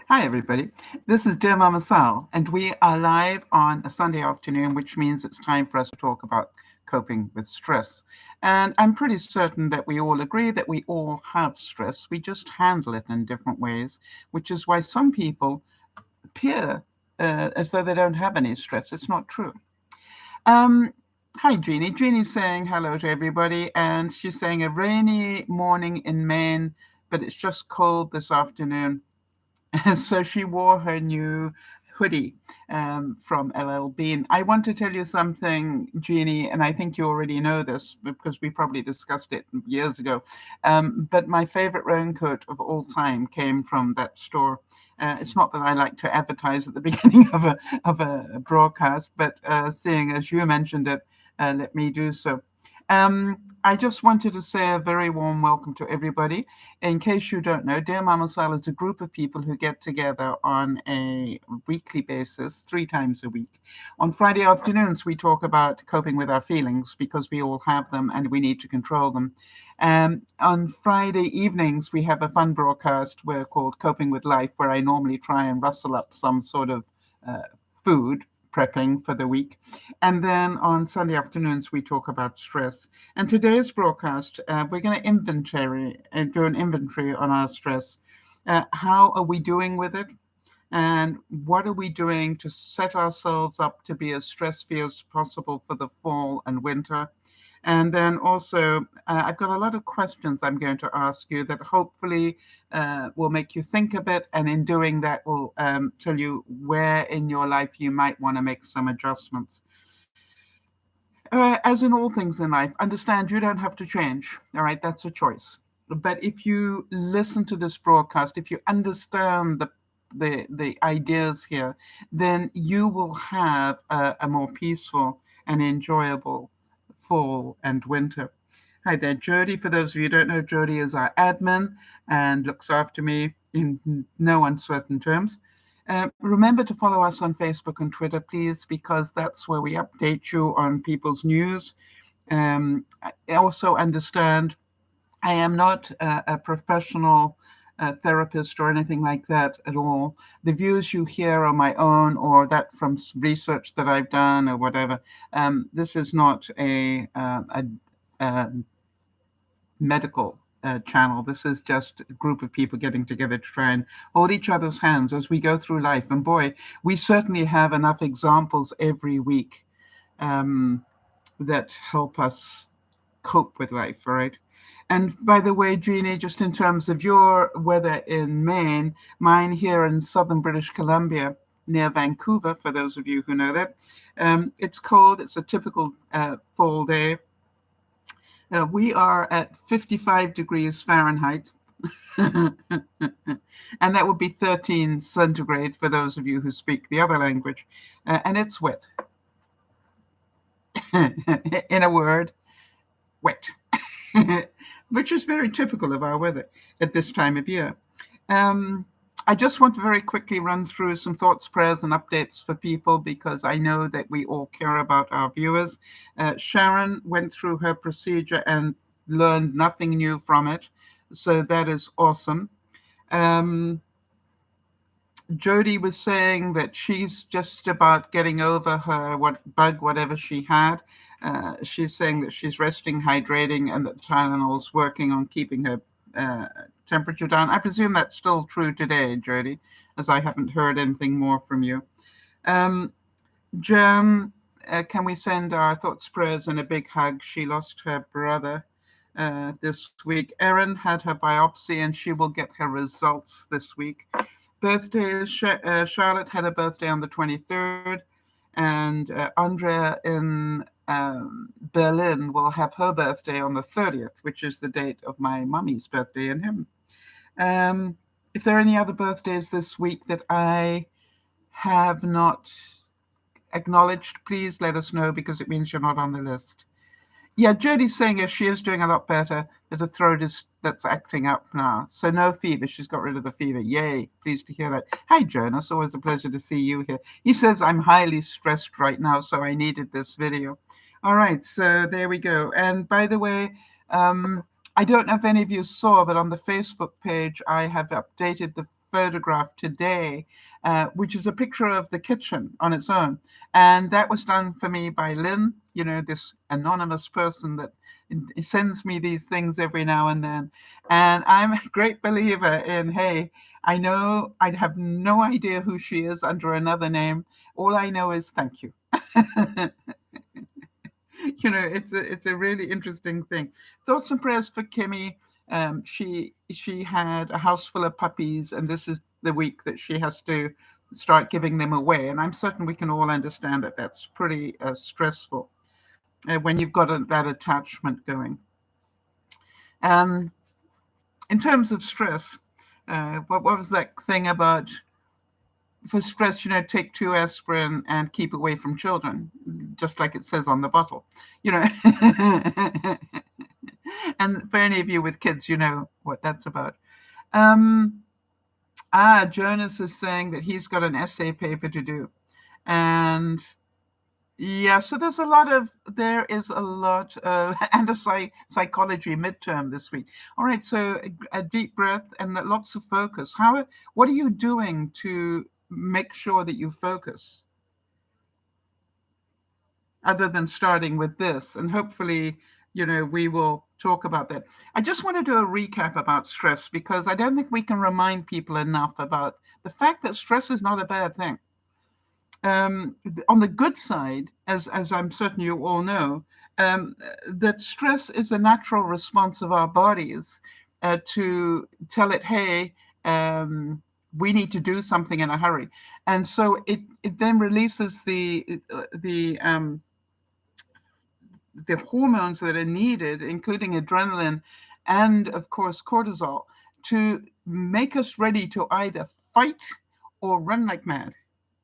Hi, everybody. This is Dear Mama Sal, and we are live on a Sunday afternoon, which means it's time for us to talk about coping with stress. And I'm pretty certain that we all agree that we all have stress. We just handle it in different ways, which is why some people appear as though they don't have any stress. It's not true. Um, Hi, Genie. Jeannie's saying hello to everybody, and she's saying a rainy morning in Maine, but it's just cold this afternoon. So she wore her new hoodie from LL Bean. I want to tell you something, Jeannie, and I think you already know this because we probably discussed it years ago. But my favorite raincoat of all time came from that store. It's not that I like to advertise at the beginning of a broadcast, but seeing as you mentioned it, let me do so. I just wanted to say a very warm welcome to everybody. In case you don't know, Dear Mama Sal is a group of people who get together on a weekly basis, 3 times a week. On Friday afternoons, we talk about coping with our feelings because we all have them and we need to control them. On Friday evenings, we have a fun broadcast we're called Coping with Life, where I normally try and rustle up some sort of food prepping for the week. And then on Sunday afternoons, we talk about stress. And today's broadcast, we're going to do an inventory on our stress. How are we doing with it? And what are we doing to set ourselves up to be as stress-free as possible for the fall and winter? And then also, I've got a lot of questions I'm going to ask you that hopefully will make you think a bit. And in doing that, will tell you where in your life you might want to make some adjustments. As in all things in life, understand you don't have to change. All right, that's a choice. But if you listen to this broadcast, if you understand the ideas here, then you will have a more peaceful and enjoyable fall and winter. Hi there, Jody. For those of you who don't know, Jody is our admin and looks after me in no uncertain terms. Remember to follow us on Facebook and Twitter, please, because that's where we update you on people's news. I also understand I am not a professional therapist or anything like that at all. The views you hear are my own or that from research that I've done or whatever. This is not a medical channel. This is just a group of people getting together to try and hold each other's hands as we go through life. And boy, we certainly have enough examples every week that help us cope with life, all right? And by the way, Jeannie, just in terms of your weather in Maine, mine here in southern British Columbia, near Vancouver, for those of you who know that, it's cold. It's a typical fall day. We are at 55 degrees Fahrenheit, and that would be 13 centigrade for those of you who speak the other language, and it's wet. In a word, wet, which is very typical of our weather at this time of year. I just want to very quickly run through some thoughts, prayers, and updates for people because I know that we all care about our viewers. Sharon went through her procedure and learned nothing new from it, so that is awesome. Jody was saying that she's just about getting over her whatever she had. She's saying that she's resting, hydrating, and that Tylenol's working on keeping her temperature down. I presume that's still true today, Jody, as I haven't heard anything more from you. Jen, can we send our thoughts, prayers, and a big hug? She lost her brother this week. Erin had her biopsy, and she will get her results this week. Birthdays, Charlotte had a birthday on the 23rd, and Andrea in Berlin will have her birthday on the 30th, which is the date of my mummy's birthday in heaven. If there are any other birthdays this week that I have not acknowledged, please let us know because it means you're not on the list. Yeah, Jody's saying yes, she is doing a lot better, that her throat that's acting up now. So no fever. She's got rid of the fever. Yay. Pleased to hear that. Hi, Jonas. Always a pleasure to see you here. He says, I'm highly stressed right now, so I needed this video. All right, so there we go. And by the way, I don't know if any of you saw, but on the Facebook page, I have updated the photograph today, which is a picture of the kitchen on its own. And that was done for me by Lynn, this anonymous person that sends me these things every now and then. And I'm a great believer in, hey, I know I have no idea who she is under another name. All I know is thank you. It's a really interesting thing. Thoughts and prayers for Kimmy. She had a house full of puppies, and this is the week that she has to start giving them away. And I'm certain we can all understand that that's pretty stressful when you've got that attachment going. In terms of stress, what was that thing about? For stress, take 2 aspirin and keep away from children, just like it says on the bottle, And for any of you with kids, you know what that's about. Jonas is saying that he's got an essay paper to do. And yeah, so there is a lot and a psychology midterm this week. All right, so a deep breath and lots of focus. What are you doing to make sure that you focus? Other than starting with this, and hopefully, we will talk about that. I just want to do a recap about stress, because I don't think we can remind people enough about the fact that stress is not a bad thing. On the good side, as I'm certain you all know, that stress is a natural response of our bodies to tell it, hey, we need to do something in a hurry. And so it then releases the hormones that are needed, including adrenaline and, of course, cortisol, to make us ready to either fight or run like mad.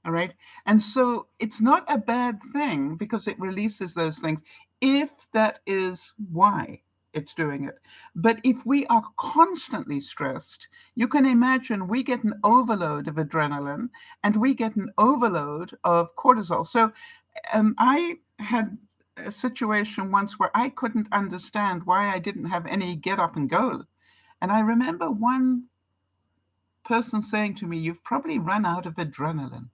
All right. And so it's not a bad thing, because it releases those things, if that is why it's doing it. But if we are constantly stressed, you can imagine we get an overload of adrenaline and we get an overload of cortisol. So I had a situation once where I couldn't understand why I didn't have any get up and go. And I remember one person saying to me, "You've probably run out of adrenaline."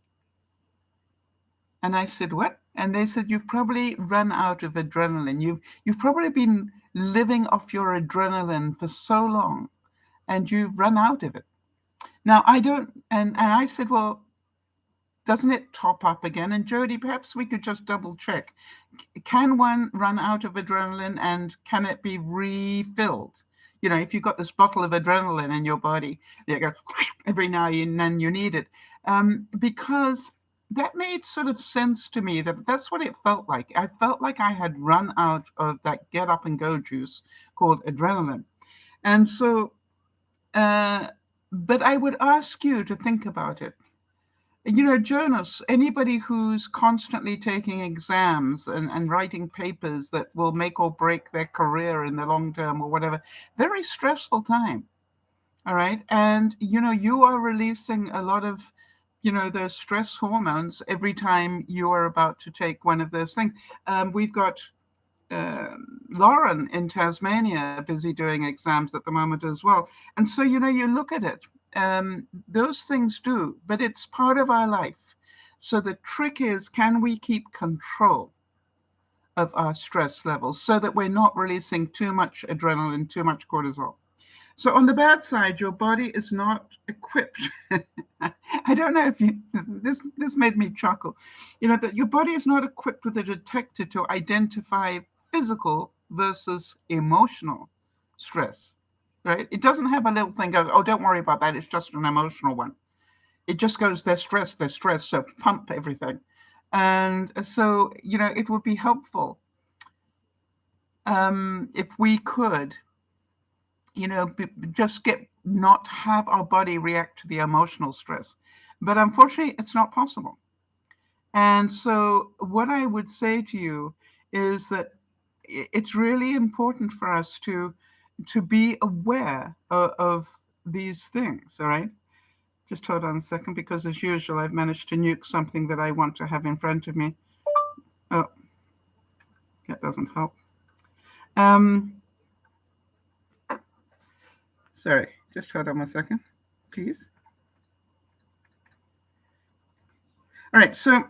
And I said, "What?" And they said, "You've probably run out of adrenaline. You've probably been living off your adrenaline for so long, and you've run out of it." Now, I don't, and I said, "Well, doesn't it top up again?" And Jody, perhaps we could just double check. Can one run out of adrenaline, and can it be refilled? If you've got this bottle of adrenaline in your body, you go every now and then you need it. Because that made sort of sense to me, that's what it felt like. I felt like I had run out of that get up and go juice called adrenaline. And so, but I would ask you to think about it. Jonas, anybody who's constantly taking exams and writing papers that will make or break their career in the long term or whatever, very stressful time. All right. And, you are releasing a lot of, those stress hormones every time you are about to take one of those things. We've got Lauren in Tasmania busy doing exams at the moment as well. And so, you look at it. Those things do, but it's part of our life. So the trick is, can we keep control of our stress levels so that we're not releasing too much adrenaline, too much cortisol? So on the bad side, your body is not equipped. I don't know if this made me chuckle. That your body is not equipped with a detector to identify physical versus emotional stress. Right? It doesn't have a little thing goes, "Oh, don't worry about that. It's just an emotional one." It just goes, they're stressed, so pump everything. And so, it would be helpful if we could, just not have our body react to the emotional stress. But unfortunately, it's not possible. And so what I would say to you is that it's really important for us to be aware of these things, all right? Just hold on a second, because as usual, I've managed to nuke something that I want to have in front of me. Oh, that doesn't help. Sorry, just hold on a second, please. All right, so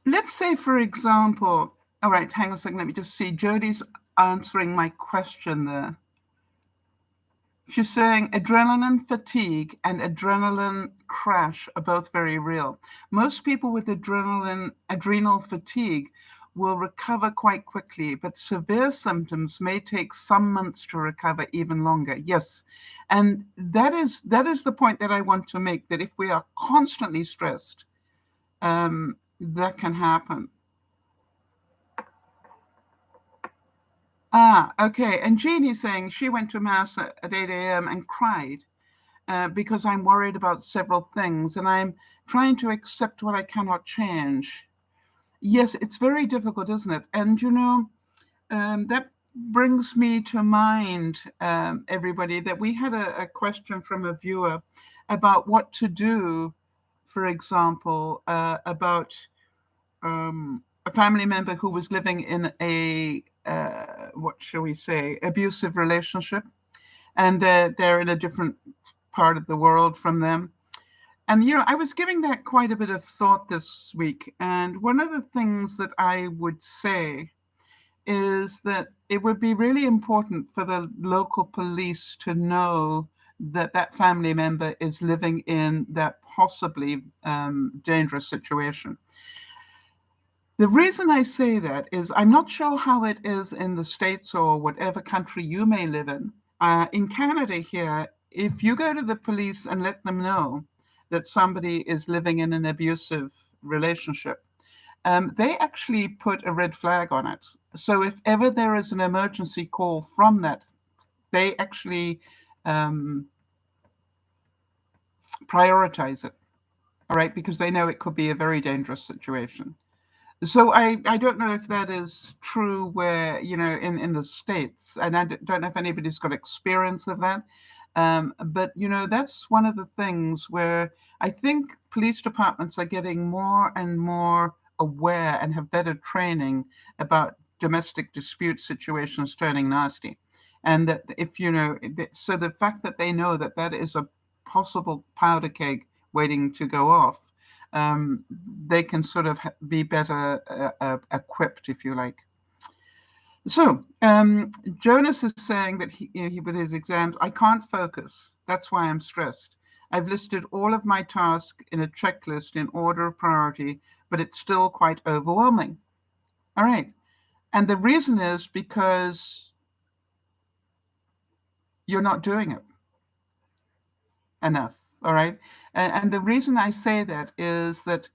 let's say, for example, all right, hang on a second, let me just see. Jody's answering my question there. She's saying adrenaline fatigue and adrenaline crash are both very real. Most people with adrenal fatigue will recover quite quickly, but severe symptoms may take some months to recover, even longer. Yes, and that is the point that I want to make, that if we are constantly stressed, that can happen. Okay. And Jeannie's saying she went to Mass at 8 a.m. and cried because I'm worried about several things and I'm trying to accept what I cannot change. Yes, it's very difficult, isn't it? And, that brings me to mind, everybody, that we had a question from a viewer about what to do, for example, about a family member who was living in a what shall we say, abusive relationship, and they're in a different part of the world from them. And I was giving that quite a bit of thought this week, and one of the things that I would say is that it would be really important for the local police to know that that family member is living in that possibly dangerous situation. The reason I say that is I'm not sure how it is in the States or whatever country you may live in. In Canada here, if you go to the police and let them know that somebody is living in an abusive relationship, they actually put a red flag on it. So if ever there is an emergency call from that, they actually prioritize it, all right, because they know it could be a very dangerous situation. So I don't know if that is true where, in the States, and I don't know if anybody's got experience of that. But, that's one of the things where I think police departments are getting more and more aware and have better training about domestic dispute situations turning nasty. And that if, so the fact that they know that that is a possible powder keg waiting to go off, they can sort of be better equipped, if you like. So Jonas is saying that he, with his exams, I can't focus. That's why I'm stressed. I've listed all of my tasks in a checklist in order of priority, but it's still quite overwhelming. All right. And the reason is because you're not doing it enough. All right. And the reason I say that is that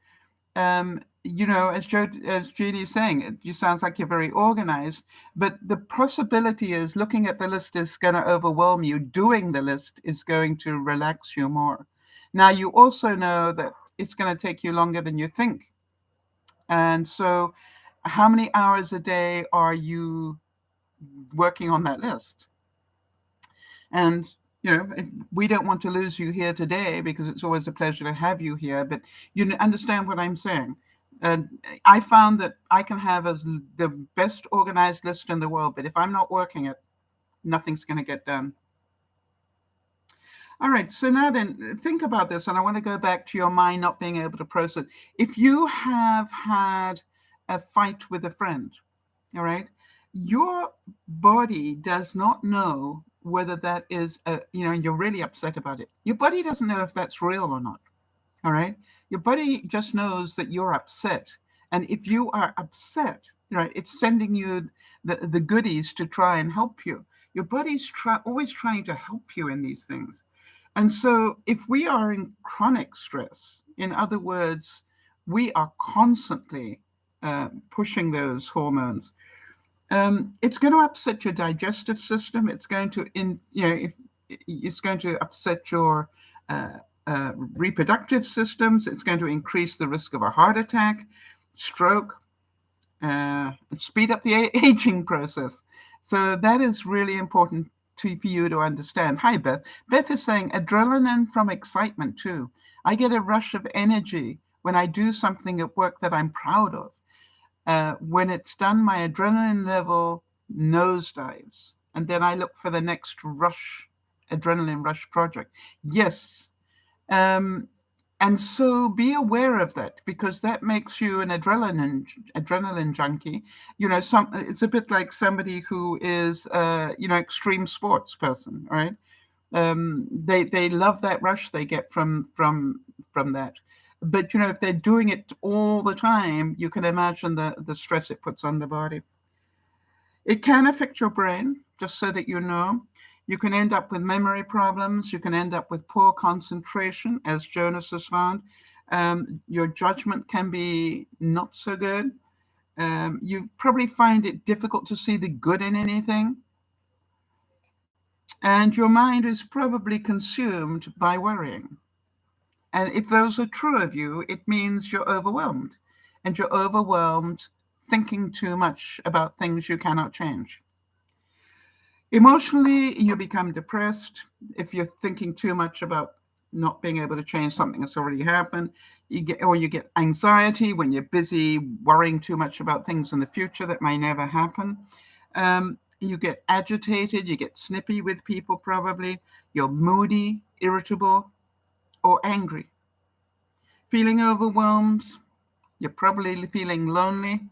as Genie is saying, it sounds like you're very organized, but the possibility is looking at the list is going to overwhelm you. Doing the list is going to relax you more. Now, you also know that it's going to take you longer than you think. And so how many hours a day are you working on that list? And we don't want to lose you here today because it's always a pleasure to have you here, but you understand what I'm saying. And I found that I can have the best organized list in the world, but if I'm not working it, nothing's going to get done. All right, so now then, think about this, and I want to go back to your mind not being able to process. If you have had a fight with a friend, all right, your body does not know whether that is, you're really upset about it. Your body doesn't know if that's real or not, all right? Your body just knows that you're upset. And if you are upset, right, it's sending you the goodies to try and help you. Your body's always trying to help you in these things. And so if we are in chronic stress, in other words, we are constantly pushing those hormones, it's going to upset your digestive system. It's going to, it's going to upset your reproductive systems. It's going to increase the risk of a heart attack, stroke, speed up the aging process. So that is really important for you to understand. Hi, Beth. Beth is saying adrenaline from excitement too. I get a rush of energy when I do something at work that I'm proud of. When it's done, my adrenaline level nosedives, and then I look for the next adrenaline rush project. Yes. And And so be aware of that, because that makes you an adrenaline junkie. It's a bit like somebody who is extreme sports person, right? They love that rush they get from that. But if they're doing it all the time, you can imagine the stress it puts on the body. It can affect your brain, just so that you know. You can end up with memory problems. You can end up with poor concentration, as Jonas has found. Your judgment can be not so good. You probably find it difficult to see the good in anything. And your mind is probably consumed by worrying. And if those are true of you, it means you're overwhelmed. And you're overwhelmed thinking too much about things you cannot change. Emotionally, you become depressed if you're thinking too much about not being able to change something that's already happened. You get anxiety when you're busy worrying too much about things in the future that may never happen. You get agitated, you get snippy with people probably. You're moody, irritable, or angry. Feeling overwhelmed, you're probably feeling lonely,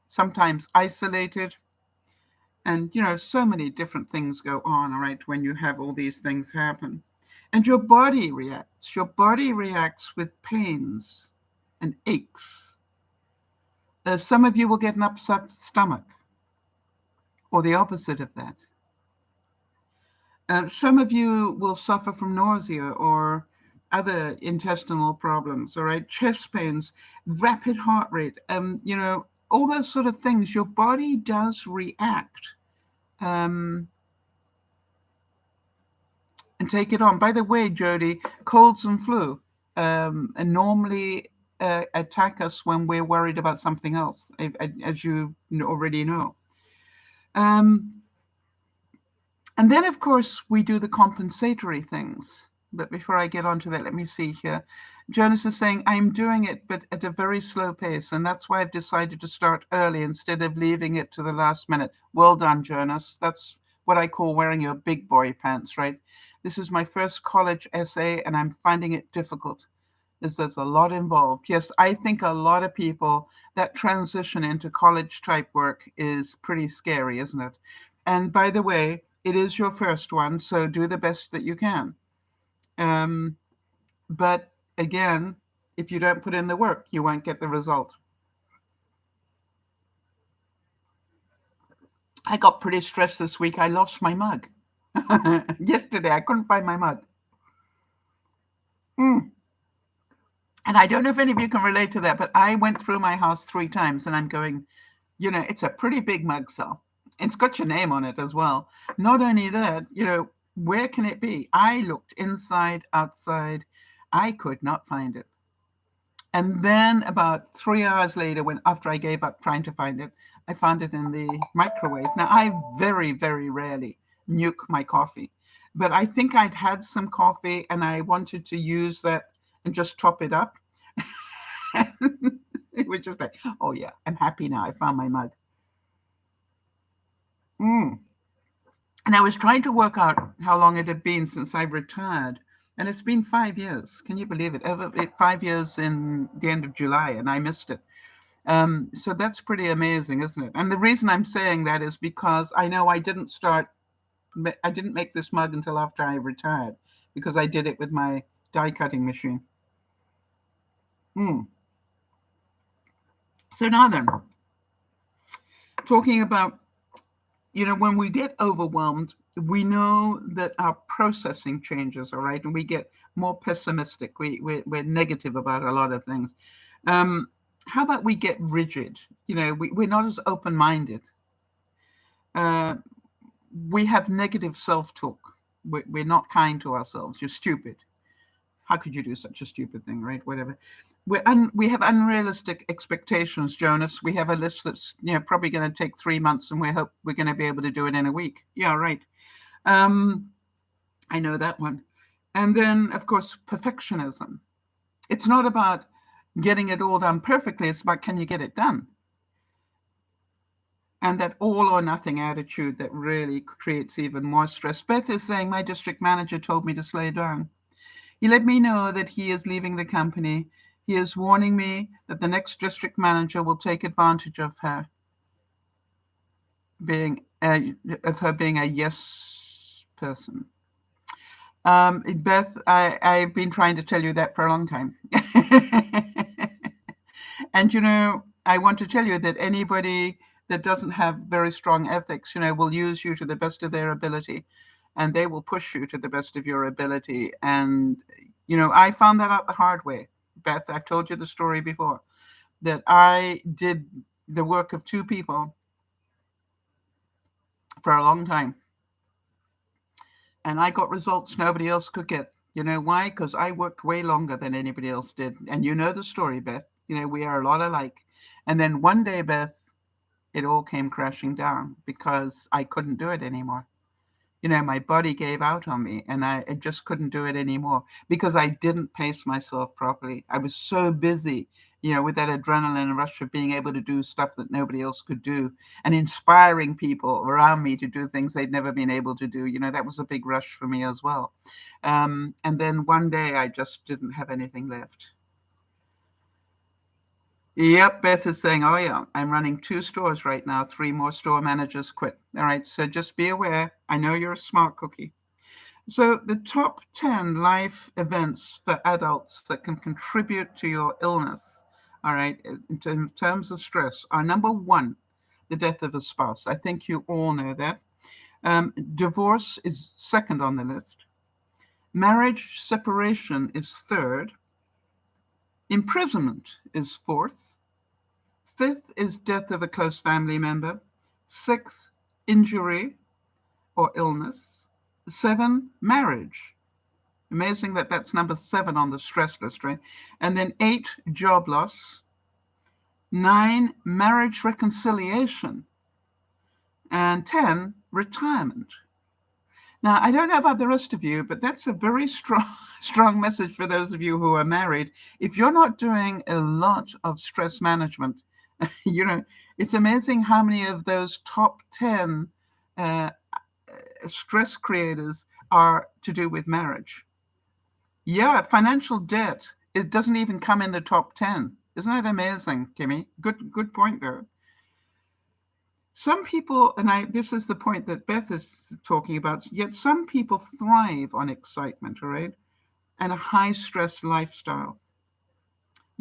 sometimes isolated. And, so many different things go on, all right, when you have all these things happen. And your body reacts. Your body reacts with pains and aches. Some of you will get an upset stomach, or the opposite of that. Some of you will suffer from nausea or other intestinal problems, all right, chest pains, rapid heart rate, all those sort of things. Your body does react. And take it on. By the way, Jody, colds and flu and normally attack us when we're worried about something else, as you already know. And then, of course, we do the compensatory things. But before I get onto that, let me see here. Jonas is saying, I'm doing it, but at a very slow pace. And that's why I've decided to start early instead of leaving it to the last minute. Well done, Jonas. That's what I call wearing your big boy pants, right? This is my first college essay, and I'm finding it difficult. There's a lot involved. Yes, I think a lot of people, that transition into college type work is pretty scary, isn't it? And by the way, it is your first one, so do the best that you can. But again, if you don't put in the work, you won't get the result. I got pretty stressed this week. I lost my mug. Yesterday, I couldn't find my mug. And I don't know if any of you can relate to that, but I went through my house 3 times and I'm going, it's a pretty big mug, Sal. It's got your name on it as well. Not only that, where can it be? I looked inside, outside. I could not find it. And then about 3 hours later, after I gave up trying to find it, I found it in the microwave. Now, I very, very rarely nuke my coffee, but I think I'd had some coffee and I wanted to use that and just top it up. It was just like, oh yeah, I'm happy now. I found my mug. And I was trying to work out how long it had been since I retired. And it's been 5 years. Can you believe it? 5 years in the end of July, and I missed it. So that's pretty amazing, isn't it? And the reason I'm saying that is because I know I didn't make this mug until after I retired, because I did it with my die cutting machine. So now then, talking about, when we get overwhelmed, we know that our processing changes, all right? And we get more pessimistic. We're negative about a lot of things. How about we get rigid? We're not as open-minded. We have negative self-talk. We're not kind to ourselves. You're stupid. How could you do such a stupid thing, right? Whatever. We have unrealistic expectations, Jonas. We have a list that's probably going to take 3 months, and we hope we're going to be able to do it in a week. Yeah, right. I know that one. And then, of course, perfectionism. It's not about getting it all done perfectly. It's about, can you get it done? And that all or nothing attitude that really creates even more stress. Beth is saying, my district manager told me to slow down. He let me know that he is leaving the company. He is warning me that the next district manager will take advantage of her being being a yes person. Beth, I've been trying to tell you that for a long time. And, I want to tell you that anybody that doesn't have very strong ethics, will use you to the best of their ability, and they will push you to the best of your ability. And, I found that out the hard way. Beth, I've told you the story before, that I did the work of two people for a long time, and I got results nobody else could get. You know why? Because I worked way longer than anybody else did. And you know the story, Beth. We are a lot alike. And then one day, Beth, it all came crashing down because I couldn't do it anymore. My body gave out on me, and I just couldn't do it anymore because I didn't pace myself properly. I was so busy, with that adrenaline rush of being able to do stuff that nobody else could do and inspiring people around me to do things they'd never been able to do. That was a big rush for me as well. And then one day I just didn't have anything left. Yep, Beth is saying, oh yeah, I'm running 2 stores right now. 3 more store managers quit. All right, so just be aware. I know you're a smart cookie. So the top 10 life events for adults that can contribute to your illness, all right, in terms of stress, are number 1, the death of a spouse. I think you all know that. Divorce is second on the list. Marriage separation is third. Imprisonment is fourth. Fifth is death of a close family member. Sixth, injury or illness. 7, marriage. Amazing that that's number 7 on the stress list, right? And then 8, job loss. 9, marriage reconciliation. And 10, retirement. Now, I don't know about the rest of you, but that's a very strong message for those of you who are married. If you're not doing a lot of stress management, it's amazing how many of those top 10 stress creators are to do with marriage. Yeah, financial debt, it doesn't even come in the top 10. Isn't that amazing, Kimmy? Good point there. Some people, and this is the point that Beth is talking about, yet some people thrive on excitement, all right, and a high stress lifestyle.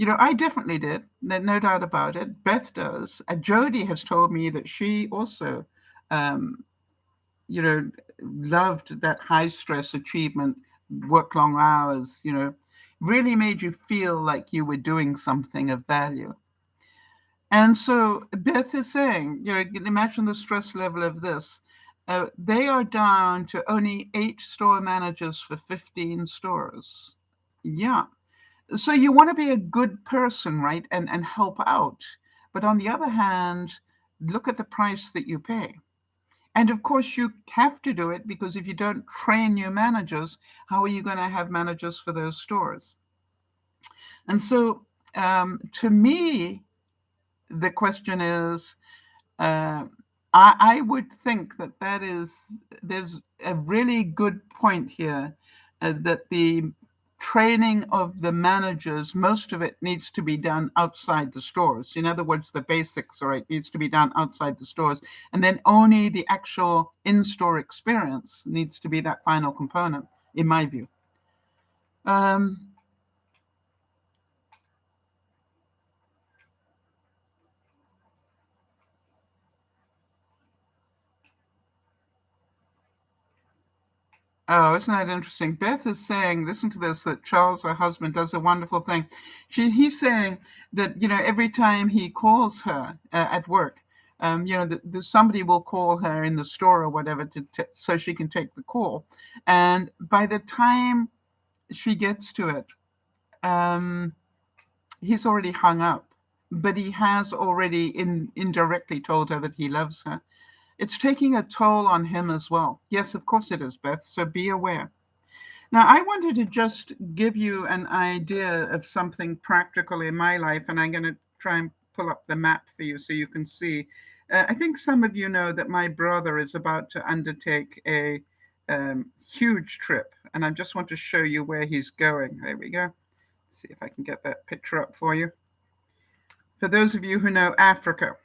I definitely did, no doubt about it. Beth does. Jody has told me that she also, loved that high stress achievement, work long hours, really made you feel like you were doing something of value. And so Beth is saying, imagine the stress level of this. They are down to only 8 store managers for 15 stores. Yeah. So you want to be a good person, right? And help out. But on the other hand, look at the price that you pay. And of course, you have to do it because if you don't train your managers, how are you going to have managers for those stores? And so to me, the question is, I would think that there's a really good point here that the training of the managers, most of it needs to be done outside the stores. In other words, the basics, all right, needs to be done outside the stores. And then only the actual in-store experience needs to be that final component, in my view. Oh, isn't that interesting? Beth is saying, listen to this, that Charles, her husband, does a wonderful thing. He's saying that, every time he calls her at work, somebody will call her in the store or whatever so she can take the call. And by the time she gets to it, he's already hung up. But he has already indirectly told her that he loves her. It's taking a toll on him as well. Yes, of course it is, Beth. So be aware. Now, I wanted to just give you an idea of something practical in my life, and I'm going to try and pull up the map for you so you can see. I think some of you know that my brother is about to undertake a huge trip. and I just want to show you where he's going. There we go. See if I can get that picture up for you. For those of you who know Africa,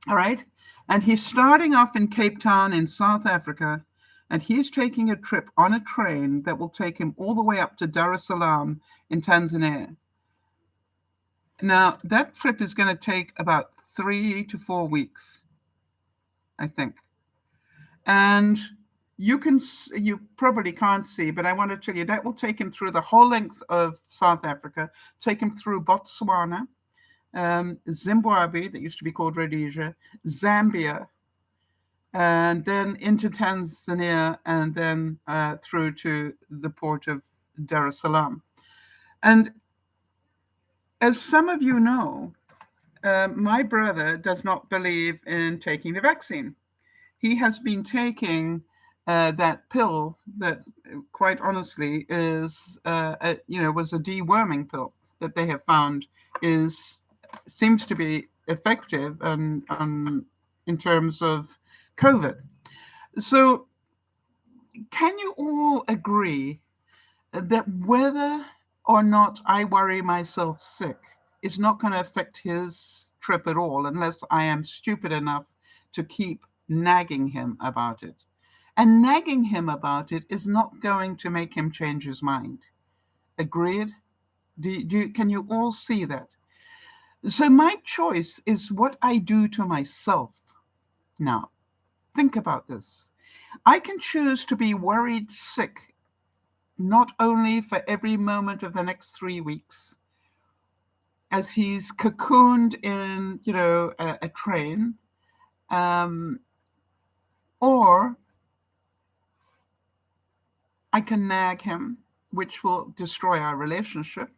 all right? And he's starting off in Cape Town in South Africa, and he's taking a trip on a train that will take him all the way up to Dar es Salaam in Tanzania. Now, that trip is going to take about 3 to 4 weeks, I think. And you probably can't see, but I want to tell you that will take him through the whole length of South Africa, take him through Botswana, Zimbabwe, that used to be called Rhodesia, Zambia, and then into Tanzania, and then through to the port of Dar es Salaam. And as some of you know, my brother does not believe in taking the vaccine. He has been taking that pill that, quite honestly, is was a deworming pill that they have found seems to be effective and in terms of COVID. So, can you all agree that whether or not I worry myself sick is not going to affect his trip at all unless I am stupid enough to keep nagging him about it? And nagging him about it is not going to make him change his mind. Agreed? Can you all see that? So my choice is what I do to myself. Now, think about this. I can choose to be worried sick, not only for every moment of the next 3 weeks, as he's cocooned in, a train, or I can nag him, which will destroy our relationship.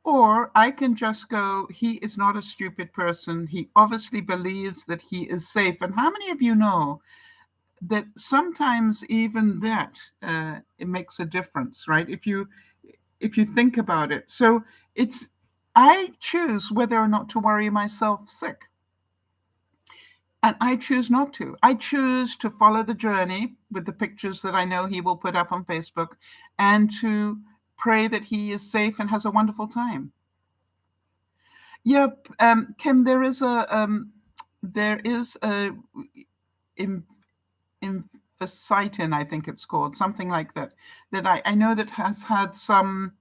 Or I can just go, he is not a stupid person. He obviously believes that he is safe. And how many of you know that sometimes even that it makes a difference, right? If you think about it. So I choose whether or not to worry myself sick. And I choose not to. I choose to follow the journey with the pictures that I know he will put up on Facebook, and to pray that he is safe and has a wonderful time. Yep, Kim, there is a infacitin, I think it's called, something like that I know that has had some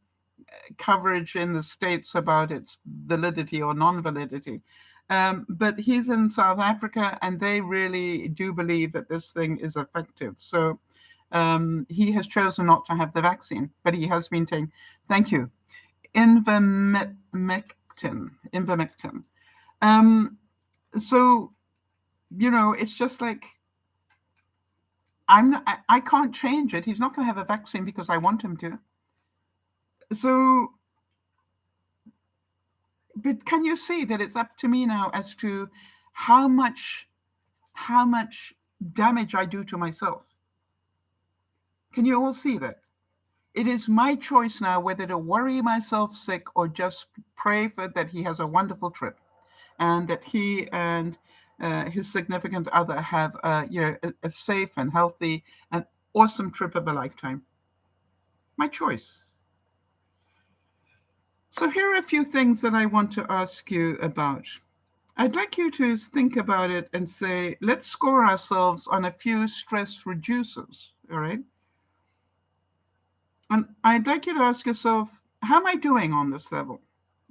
coverage in the States about its validity or non-validity. But he's in South Africa, and they really do believe that this thing is effective. So he has chosen not to have the vaccine, but he has been taking, thank you, ivermectin. So, it's just like, I can't change it. He's not going to have a vaccine because I want him to. So, but can you see that it's up to me now as to how much damage I do to myself? Can you all see that? It is my choice now whether to worry myself sick or just pray for that he has a wonderful trip, and that he and his significant other have a safe and healthy and awesome trip of a lifetime. My choice. So here are a few things that I want to ask you about. I'd like you to think about it and say, let's score ourselves on a few stress reducers, all right? And I'd like you to ask yourself, how am I doing on this level?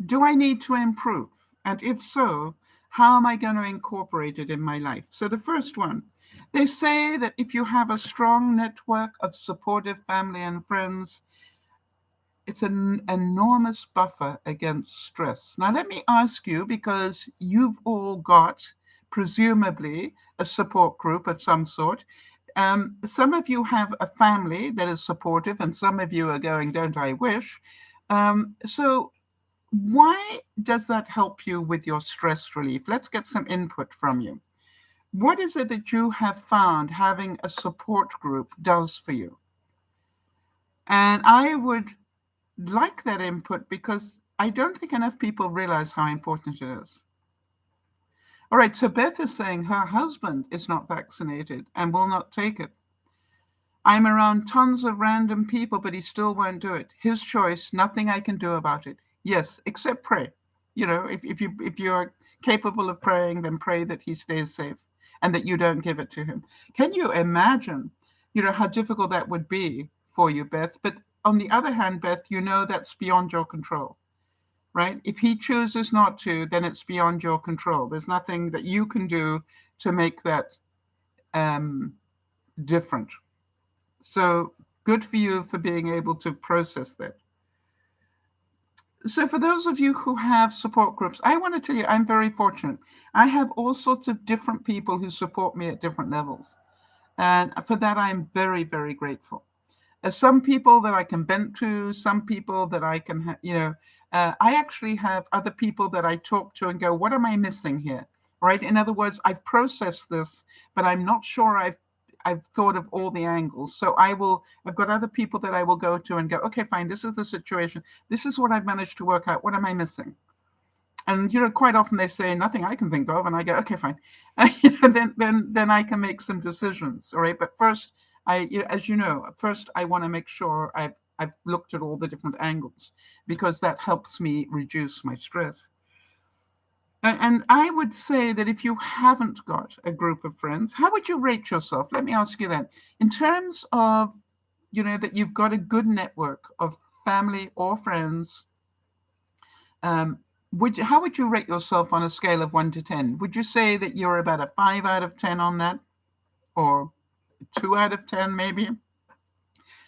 Do I need to improve? And if so, how am I going to incorporate it in my life? So the first one, they say that if you have a strong network of supportive family and friends, it's an enormous buffer against stress. Now, let me ask you, because you've all got, presumably, a support group of some sort. Some of you have a family that is supportive, and some of you are going, don't I wish? So why does that help you with your stress relief? Let's get some input from you. What is it that you have found having a support group does for you? And I would like that input, because I don't think enough people realize how important it is. All right, so Beth is saying her husband is not vaccinated and will not take it. I'm around tons of random people, but he still won't do it. His choice, nothing I can do about it. Yes, except pray. If you're capable of praying, then pray that he stays safe and that you don't give it to him. Can you imagine, how difficult that would be for you, Beth? But on the other hand, Beth, that's beyond your control, right? If he chooses not to, then it's beyond your control. There's nothing that you can do to make that different. So good for you for being able to process that. So for those of you who have support groups, I want to tell you, I'm very fortunate. I have all sorts of different people who support me at different levels. And for that, I'm very, very grateful. Some people that I can vent to, some people that I can, I actually have other people that I talk to and go, what am I missing here? Right? In other words, I've processed this, but I'm not sure I've thought of all the angles. So I've got other people that I will go to and go, okay, fine, this is the situation. This is what I've managed to work out. What am I missing? And, quite often they say nothing I can think of. And I go, okay, fine. Then I can make some decisions. All right. But first, as you know, first I want to make sure I've looked at all the different angles, because that helps me reduce my stress. And I would say that if you haven't got a group of friends, how would you rate yourself? Let me ask you that. In terms of, that you've got a good network of family or friends, how would you rate yourself on a scale of 1 to 10? Would you say that you're about a 5 out of 10 on that? Or 2 out of 10, maybe?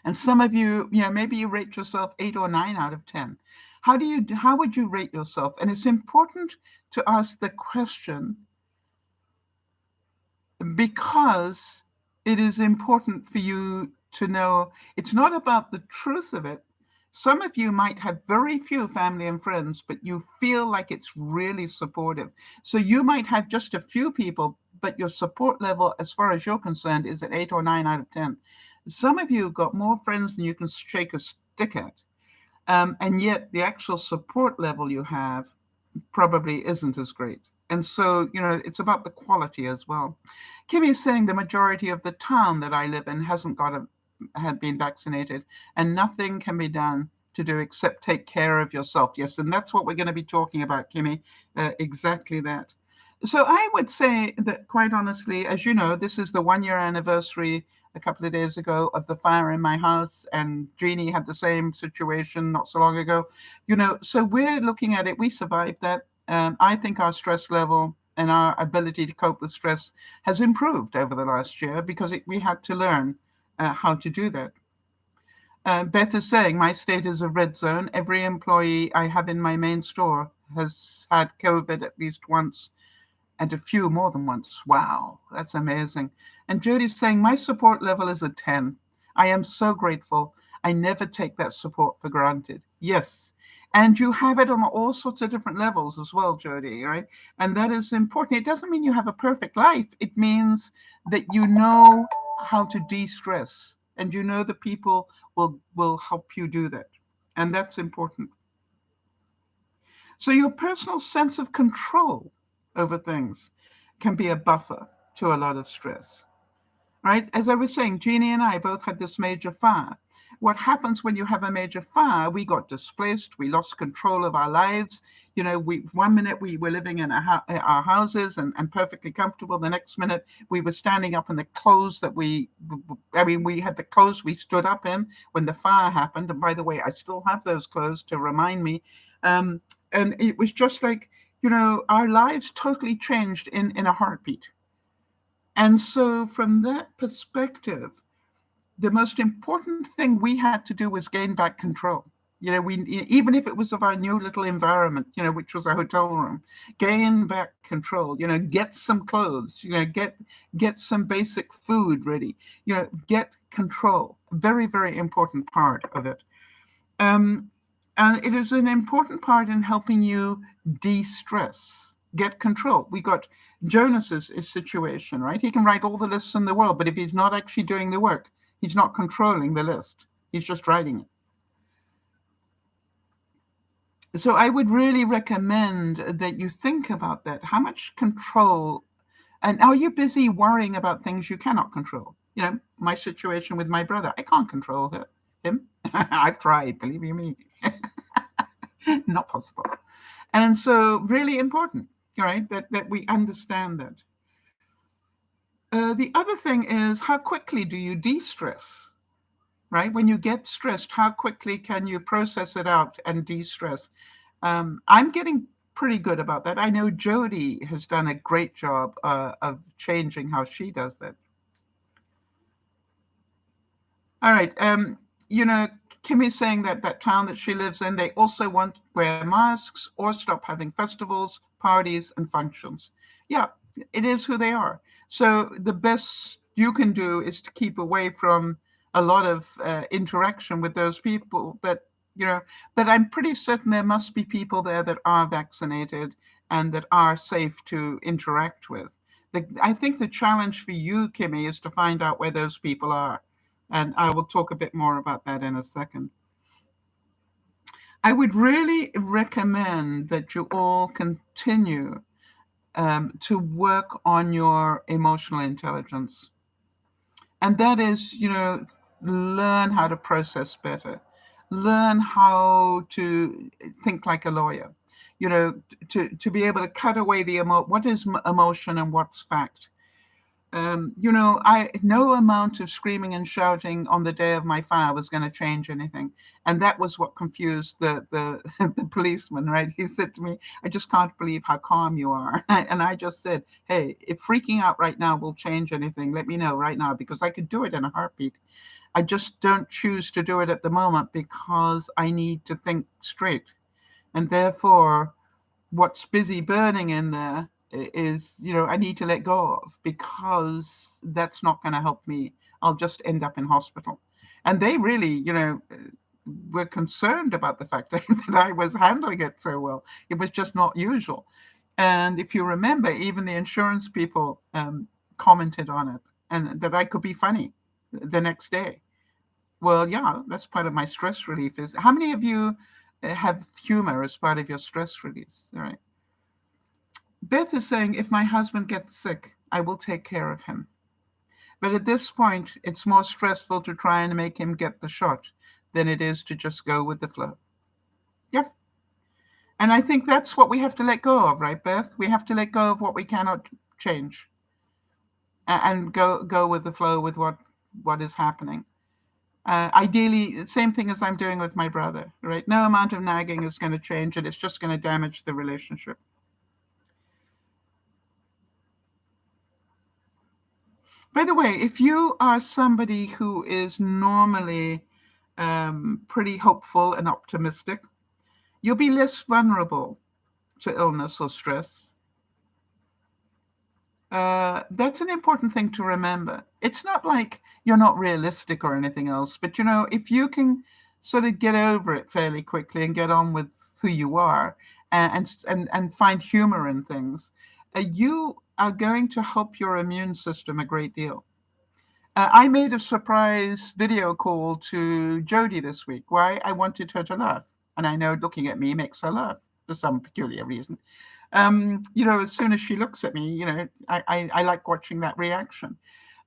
And some of you, maybe you rate yourself 8 or 9 out of 10. How would you rate yourself? And it's important to ask the question because it is important for you to know it's not about the truth of it. Some of you might have very few family and friends, but you feel like it's really supportive. So you might have just a few people, but your support level, as far as you're concerned, is at 8 or 9 out of 10. Some of you have got more friends than you can shake a stick at. And yet the actual support level you have probably isn't as great. And so, it's about the quality as well. Kimmy is saying the majority of the town that I live in had been vaccinated, and nothing can be done to do except take care of yourself. Yes, and that's what we're going to be talking about, Kimmy, exactly that. So I would say that, quite honestly, as you know, this is the 1-year anniversary a couple of days ago of the fire in my house, and Genie had the same situation not so long ago. So we're looking at it. We survived that. I think our stress level and our ability to cope with stress has improved over the last year because we had to learn how to do that. Beth is saying, my state is a red zone. Every employee I have in my main store has had COVID at least once, and a few more than once. Wow, that's amazing. And Jody's saying, my support level is a 10. I am so grateful. I never take that support for granted. Yes. And you have it on all sorts of different levels as well, Jody, right? And that is important. It doesn't mean you have a perfect life. It means that you know how to de-stress, and the people will help you do that. And that's important. So your personal sense of control over things can be a buffer to a lot of stress, right? As I was saying, Genie and I both had this major fire. What happens when you have a major fire? We got displaced. We lost control of our lives. 1 minute we were living in our houses and perfectly comfortable. The next minute we were standing up in the clothes we had the clothes we stood up in when the fire happened. And by the way, I still have those clothes to remind me. And it was just like, our lives totally changed in a heartbeat. And so from that perspective, the most important thing we had to do was gain back control. Even if it was of our new little environment, which was a hotel room, gain back control, get some clothes, get some basic food ready, get control. Very, very important part of it. And it is an important part in helping you de-stress, get control. We got Jonas's situation, right? He can write all the lists in the world, but if he's not actually doing the work, he's not controlling the list. He's just writing it. So I would really recommend that you think about that. How much control, and are you busy worrying about things you cannot control? my situation with my brother. I can't control him. I've tried, believe you me. Not possible. And so really important, right, that we understand that. The other thing is, how quickly do you de-stress, right? When you get stressed, how quickly can you process it out and de-stress? I'm getting pretty good about that. I know Jody has done a great job of changing how she does that. All right. Kimmy's saying that town that she lives in, they also won't wear masks or stop having festivals, parties, and functions. Yeah, it is who they are. So the best you can do is to keep away from a lot of interaction with those people but I'm pretty certain there must be people there that are vaccinated and that are safe to interact with. I think the challenge for you, Kimmy, is to find out where those people are. And I will talk a bit more about that in a second. I would really recommend that you all continue to work on your emotional intelligence. And that is, learn how to process better, learn how to think like a lawyer, to be able to cut away what is emotion and what's fact. No amount of screaming and shouting on the day of my fire was going to change anything. And that was what confused the the policeman, right? He said to me, I just can't believe how calm you are. And I just said, hey, if freaking out right now will change anything, let me know right now, because I could do it in a heartbeat. I just don't choose to do it at the moment because I need to think straight. And therefore, what's busy burning in there is, I need to let go of, because that's not going to help me. I'll just end up in hospital. And they really, were concerned about the fact that I was handling it so well. It was just not usual. And if you remember, even the insurance people commented on it, and that I could be funny the next day. Well, yeah, that's part of my stress relief. Is how many of you have humor as part of your stress release? All right. Beth is saying, if my husband gets sick, I will take care of him. But at this point, it's more stressful to try and make him get the shot than it is to just go with the flow. Yeah. And I think that's what we have to let go of, right, Beth? We have to let go of what we cannot change and go with the flow with what is happening. Ideally, same thing as I'm doing with my brother, right? No amount of nagging is going to change it. It's just going to damage the relationship. By the way, if you are somebody who is normally pretty hopeful and optimistic, you'll be less vulnerable to illness or stress. That's an important thing to remember. It's not like you're not realistic or anything else, but if you can sort of get over it fairly quickly and get on with who you are and find humor in things, you are going to help your immune system a great deal. I made a surprise video call to Jody this week. Why? I wanted her to laugh. And I know looking at me makes her laugh for some peculiar reason. As soon as she looks at me, I like watching that reaction.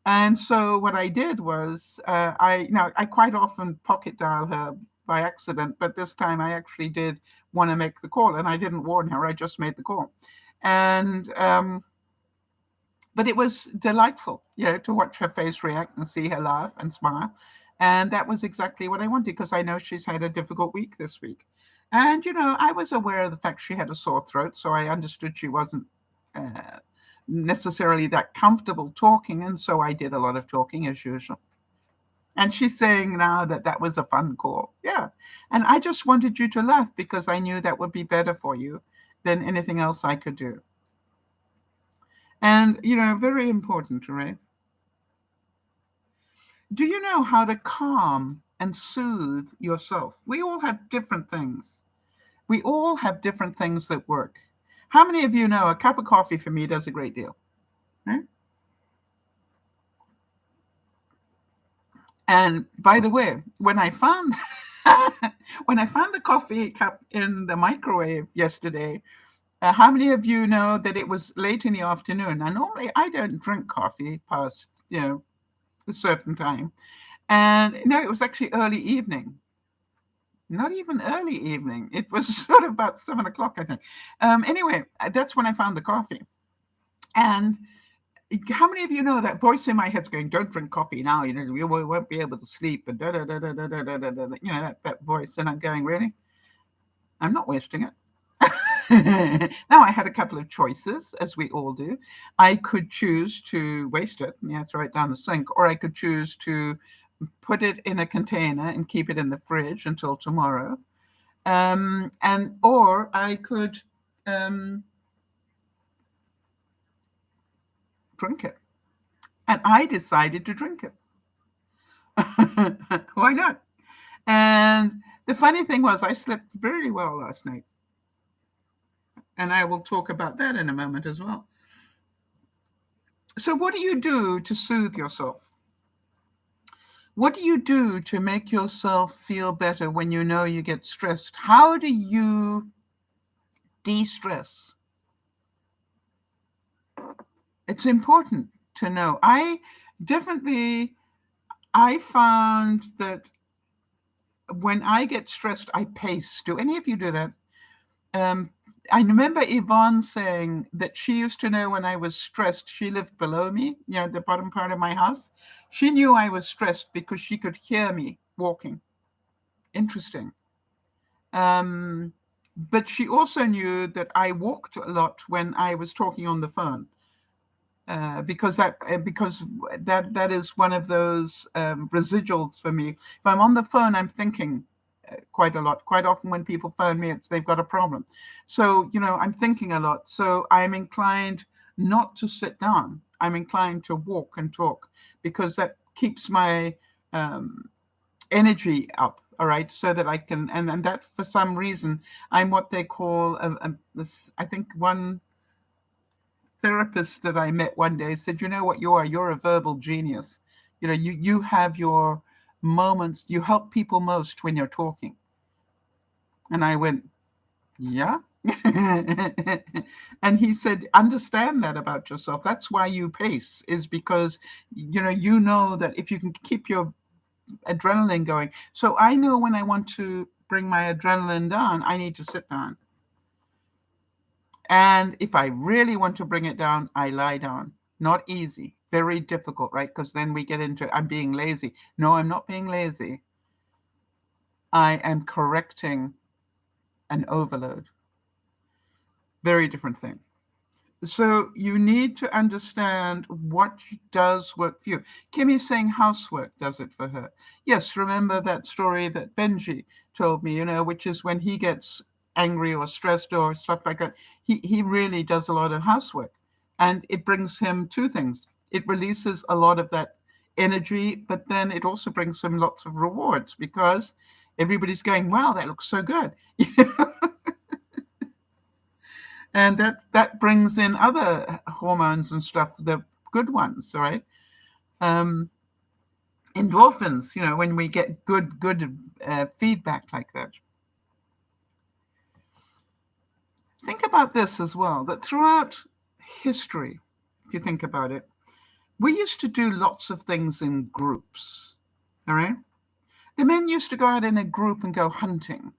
And so what I did was, I quite often pocket dial her by accident, but this time I actually did want to make the call, and I didn't warn her. I just made the call. And but it was delightful, to watch her face react and see her laugh and smile. And that was exactly what I wanted, because I know she's had a difficult week this week. And, I was aware of the fact she had a sore throat, so I understood she wasn't necessarily that comfortable talking. And so I did a lot of talking as usual. And she's saying now that was a fun call. Yeah. And I just wanted you to laugh because I knew that would be better for you than anything else I could do. And, very important, right? Do you know how to calm and soothe yourself? We all have different things. We all have different things that work. How many of you know a cup of coffee for me does a great deal? Right? And by the way, when I found the coffee cup in the microwave yesterday, how many of you know that it was late in the afternoon? Now, normally I don't drink coffee past, a certain time. And no, it was actually early evening. Not even early evening. It was sort of about 7 o'clock, I think. Anyway, that's when I found the coffee. And how many of you know that voice in my head's going, "Don't drink coffee now. You won't be able to sleep." And da da da da da da da da da. That voice. And I'm going, really? I'm not wasting it. Now, I had a couple of choices, as we all do. I could choose to waste it, throw it down the sink, or I could choose to put it in a container and keep it in the fridge until tomorrow. Or I could drink it. And I decided to drink it. Why not? And the funny thing was, I slept very well last night. And I will talk about that in a moment as well. So what do you do to soothe yourself? What do you do to make yourself feel better when you know you get stressed? How do you de-stress? It's important to know. I found that when I get stressed, I pace. Do any of you do that? I remember Yvonne saying that she used to know when I was stressed. She lived below me, the bottom part of my house. She knew I was stressed because she could hear me walking. Interesting. But she also knew that I walked a lot when I was talking on the phone. Because that is one of those residuals for me. If I'm on the phone, I'm thinking quite a lot. Quite often when people phone me, they've got a problem. So, I'm thinking a lot. So I'm inclined not to sit down. I'm inclined to walk and talk because that keeps my energy up. All right. So that I can, and that for some reason, I'm what they call, I think one therapist that I met one day said, "You know what you are? You're a verbal genius. You have your moments. You help people most when you're talking." And I went, "Yeah." And he said, "Understand that about yourself. That's why you pace, is because you know that if you can keep your adrenaline going. So I know when I want to bring my adrenaline down, I need to sit down. And if I really want to bring it down, I lie down. Not easy, very difficult, right? Because then we get into, I'm being lazy. No, I'm not being lazy. I am correcting an overload. Very different thing. So you need to understand what does work for you. Kimmy's saying housework does it for her. Yes, remember that story that Benji told me, which is when he gets angry or stressed or stuff like that, he really does a lot of housework. And it brings him two things. It releases a lot of that energy, but then it also brings him lots of rewards because everybody's going, "Wow, that looks so good." And that brings in other hormones and stuff, the good ones, right? Endorphins, when we get good feedback like that. Think about this as well, that throughout history, if you think about it, we used to do lots of things in groups, all right? The men used to go out in a group and go hunting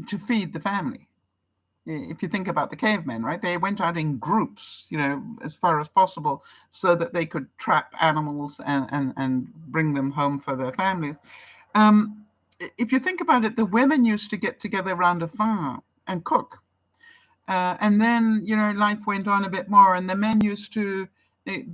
to feed the family. If you think about the cavemen, right? They went out in groups, as far as possible so that they could trap animals and bring them home for their families. If you think about it, the women used to get together around a fire and cook. And then, life went on a bit more and the men used to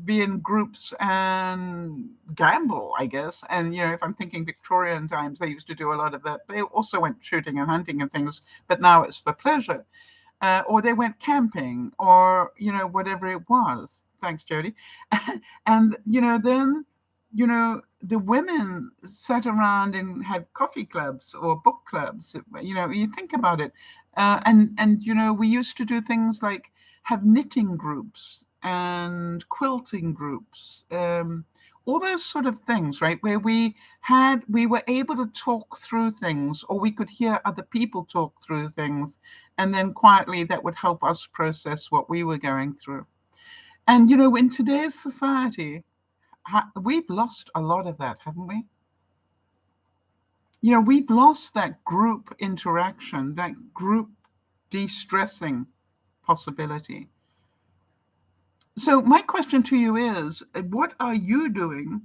be in groups and gamble, I guess. And, if I'm thinking Victorian times, they used to do a lot of that. They also went shooting and hunting and things, but now it's for pleasure. Or they went camping or, whatever it was. Thanks, Jody. And, then, the women sat around and had coffee clubs or book clubs. You think about it. And we used to do things like have knitting groups and quilting groups, all those sort of things, right? Where we were able to talk through things, or we could hear other people talk through things, and then quietly that would help us process what we were going through. And in today's society, we've lost a lot of that, haven't we? We've lost that group interaction, that group de-stressing possibility. So my question to you is, what are you doing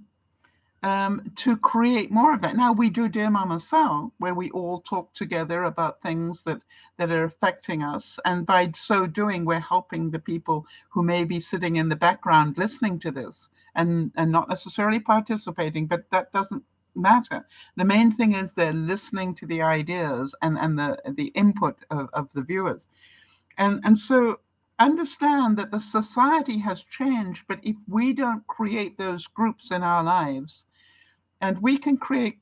to create more of that? Now, we do Dear Mama Sal, where we all talk together about things that are affecting us. And by so doing, we're helping the people who may be sitting in the background listening to this and not necessarily participating, but that doesn't matter. The main thing is they're listening to the ideas and the input of the viewers. And so understand that the society has changed, but if we don't create those groups in our lives, and we can create,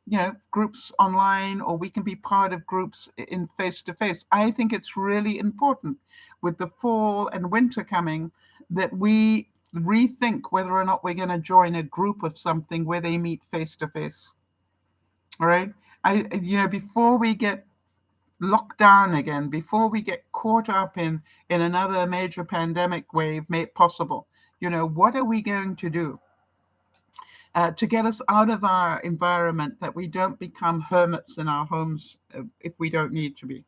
groups online, or we can be part of groups in face-to-face. I think it's really important with the fall and winter coming that we rethink whether or not we're going to join a group of something where they meet face-to-face. All right. Before we get locked down again, before we get caught up in another major pandemic wave made possible, what are we going to do to get us out of our environment, that we don't become hermits in our homes if we don't need to be?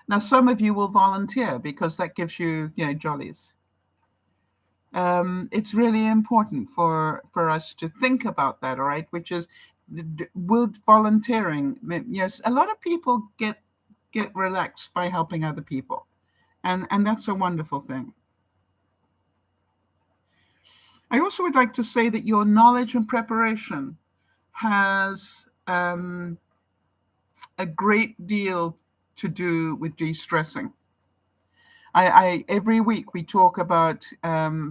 Now, some of you will volunteer because that gives you, jollies. It's really important for us to think about that, all right, which is, will volunteering, yes, a lot of people get relaxed by helping other people, and that's a wonderful thing. I also would like to say that your knowledge and preparation has a great deal to do with de-stressing. Every week we talk about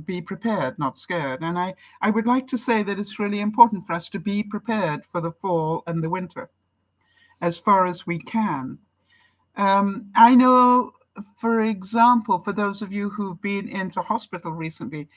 be prepared, not scared. And I would like to say that it's really important for us to be prepared for the fall and the winter as far as we can. I know, for example, for those of you who've been into hospital recently,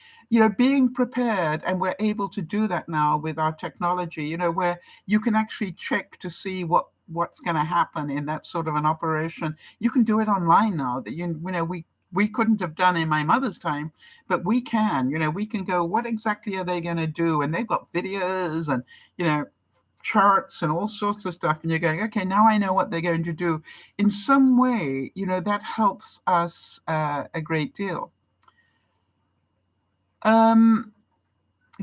being prepared, and we're able to do that now with our technology, where you can actually check to see what's going to happen in that sort of an operation. You can do it online now, that we couldn't have done in my mother's time, but we can. We can go, what exactly are they going to do? And they've got videos and charts and all sorts of stuff, and you're going, okay, now I know what they're going to do. In some way, that helps us a great deal.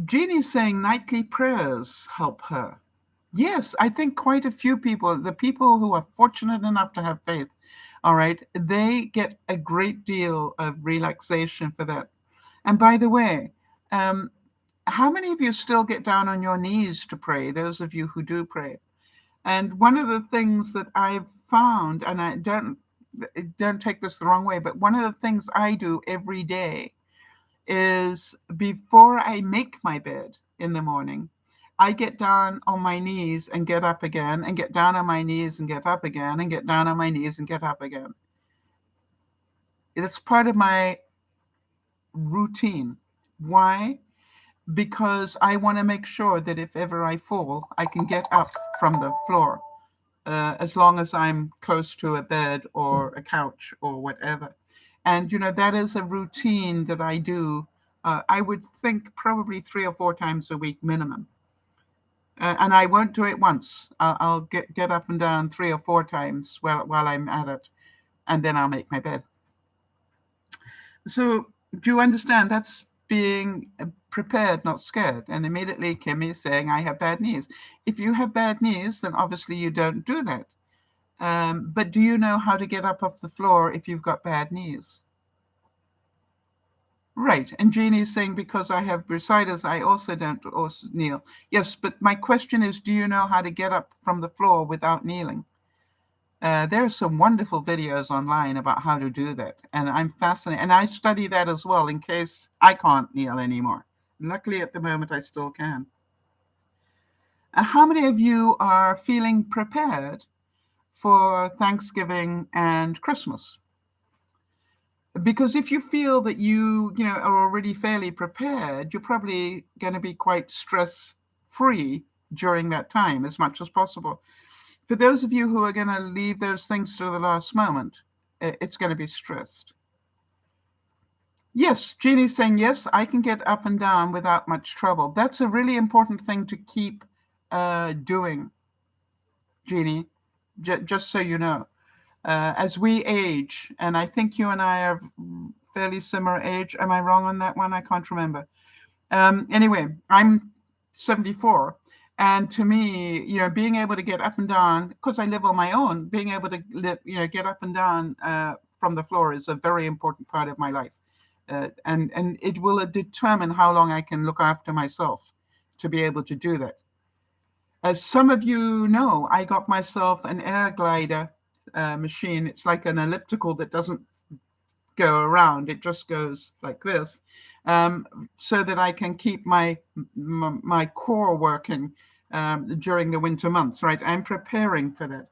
Genie's saying nightly prayers help her. Yes, I think quite a few people, the people who are fortunate enough to have faith, all right, they get a great deal of relaxation for that. And by the way, how many of you still get down on your knees to pray, those of you who do pray? And one of the things that I've found, and I don't take this the wrong way, but one of the things I do every day is, before I make my bed in the morning, I get down on my knees and get up again, and get down on my knees and get up again, and get down on my knees and get up again. It's part of my routine. Why? Because I want to make sure that if ever I fall, I can get up from the floor, as long as I'm close to a bed or a couch or whatever. And, that is a routine that I do, I would think probably 3 or 4 times a week minimum. And I won't do it once. I'll get up and down 3 or 4 times while I'm at it, and then I'll make my bed. So do you understand? That's being prepared, not scared. And immediately Kimmy is saying, I have bad knees. If you have bad knees, then obviously you don't do that. But do you know how to get up off the floor if you've got bad knees? Right. And Jeannie is saying, because I have bursitis, I also don't kneel. Yes, but my question is, do you know how to get up from the floor without kneeling? There are some wonderful videos online about how to do that. And I'm fascinated. And I study that as well in case I can't kneel anymore. Luckily, at the moment, I still can. How many of you are feeling prepared for Thanksgiving and Christmas? Because if you feel that you are already fairly prepared, you're probably going to be quite stress-free during that time as much as possible. For those of you who are going to leave those things to the last moment, it's going to be stressed. Yes, Jeannie's saying, yes, I can get up and down without much trouble. That's a really important thing to keep doing, Jeannie, just so you know. As we age, and I think you and I are fairly similar age. Am I wrong on that one? I can't remember. Anyway, I'm 74. And to me, being able to get up and down, because I live on my own, being able to get up and down from the floor is a very important part of my life. And it will determine how long I can look after myself to be able to do that. As some of you know, I got myself an air glider machine. It's like an elliptical that doesn't go around. It just goes like this, so that I can keep my core working during the winter months, right? I'm preparing for that.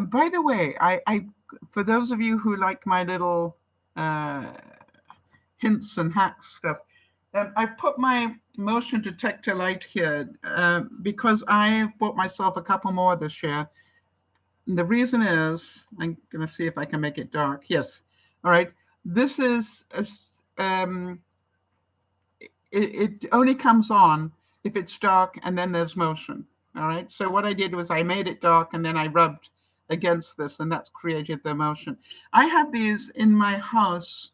By the way, I for those of you who like my little hints and hacks stuff, I put my motion detector light here because I bought myself a couple more this year. And the reason is, I'm going to see if I can make it dark. Yes. All right. This is, it only comes on if it's dark and then there's motion. All right. So what I did was I made it dark and then I rubbed against this, and that's created the motion. I have these in my house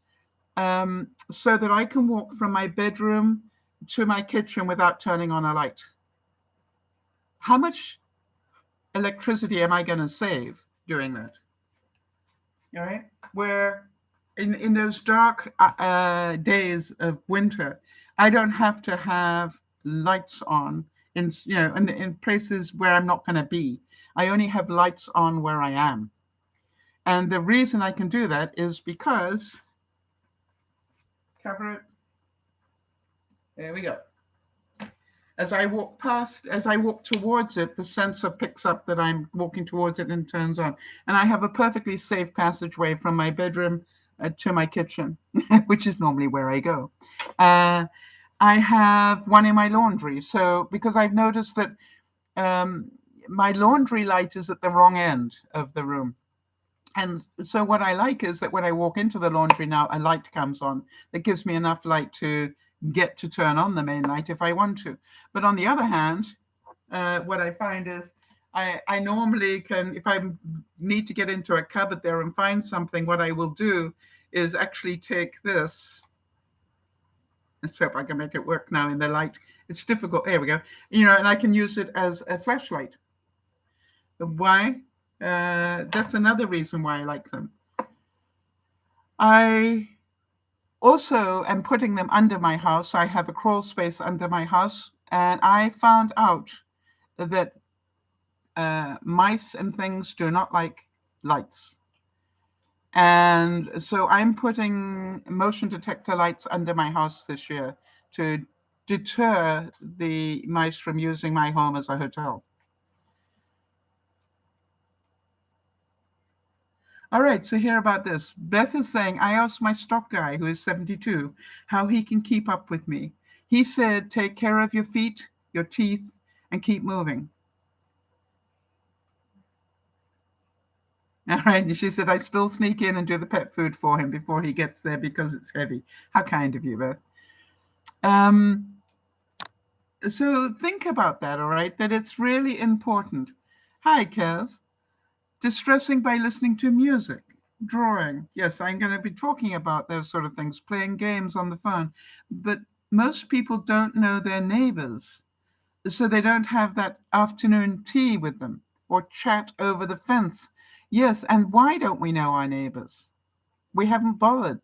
so that I can walk from my bedroom to my kitchen without turning on a light. How much electricity am I going to save doing that? All right. Where in those dark days of winter, I don't have to have lights on in places where I'm not going to be. I only have lights on where I am. And the reason I can do that is because, cover it. There we go. As I walk towards it, the sensor picks up that I'm walking towards it and turns on. And I have a perfectly safe passageway from my bedroom to my kitchen, which is normally where I go. I have one in my laundry. So because I've noticed that my laundry light is at the wrong end of the room. And so what I like is that when I walk into the laundry now, a light comes on that gives me enough light to get to turn on the main light if I want to. But on the other hand, what I find is I normally can, if I need to get into a cupboard there and find something, what I will do is actually take this. Let's hope I can make it work now in the light. It's difficult. There we go. And I can use it as a flashlight. Why? That's another reason why I like them. I also am putting them under my house. I have a crawl space under my house, and I found out that mice and things do not like lights. And so I'm putting motion detector lights under my house this year to deter the mice from using my home as a hotel. All right, so hear about this. Beth is saying, I asked my stock guy, who is 72, how he can keep up with me. He said, take care of your feet, your teeth, and keep moving. All right, and she said, I still sneak in and do the pet food for him before he gets there because it's heavy. How kind of you, Beth. So think about that, all right, that it's really important. Hi, Kaz. Distressing by listening to music, drawing. Yes, I'm going to be talking about those sort of things, playing games on the phone. But most people don't know their neighbors, so they don't have that afternoon tea with them or chat over the fence. Yes, and why don't we know our neighbors? We haven't bothered.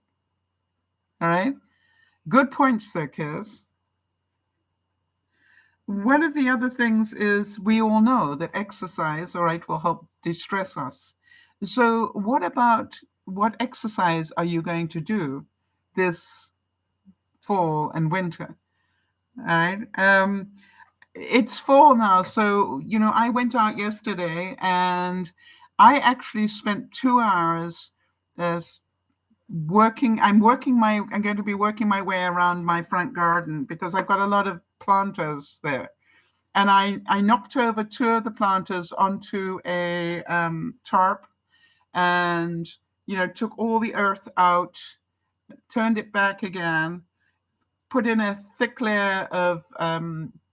All right? Good points there, Kaz. One of the other things is we all know that exercise, all right, will help distress us. So what exercise are you going to do this fall and winter? All right. It's fall now. So, I went out yesterday and I actually spent 2 hours working. I'm going to be working my way around my front garden because I've got a lot of planters there. And I knocked over 2 of the planters onto a tarp and, took all the earth out turned it back again, put in a thick layer of,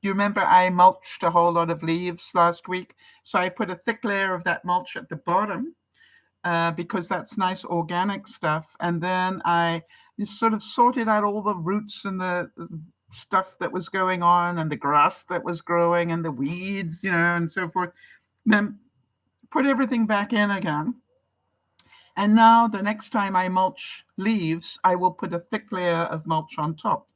you remember I mulched a whole lot of leaves last week? So I put a thick layer of that mulch at the bottom because that's nice organic stuff. And then I just sort of sorted out all the roots and the stuff that was going on and the grass that was growing and the weeds, and so forth. Then put everything back in again. And now the next time I mulch leaves, I will put a thick layer of mulch on top,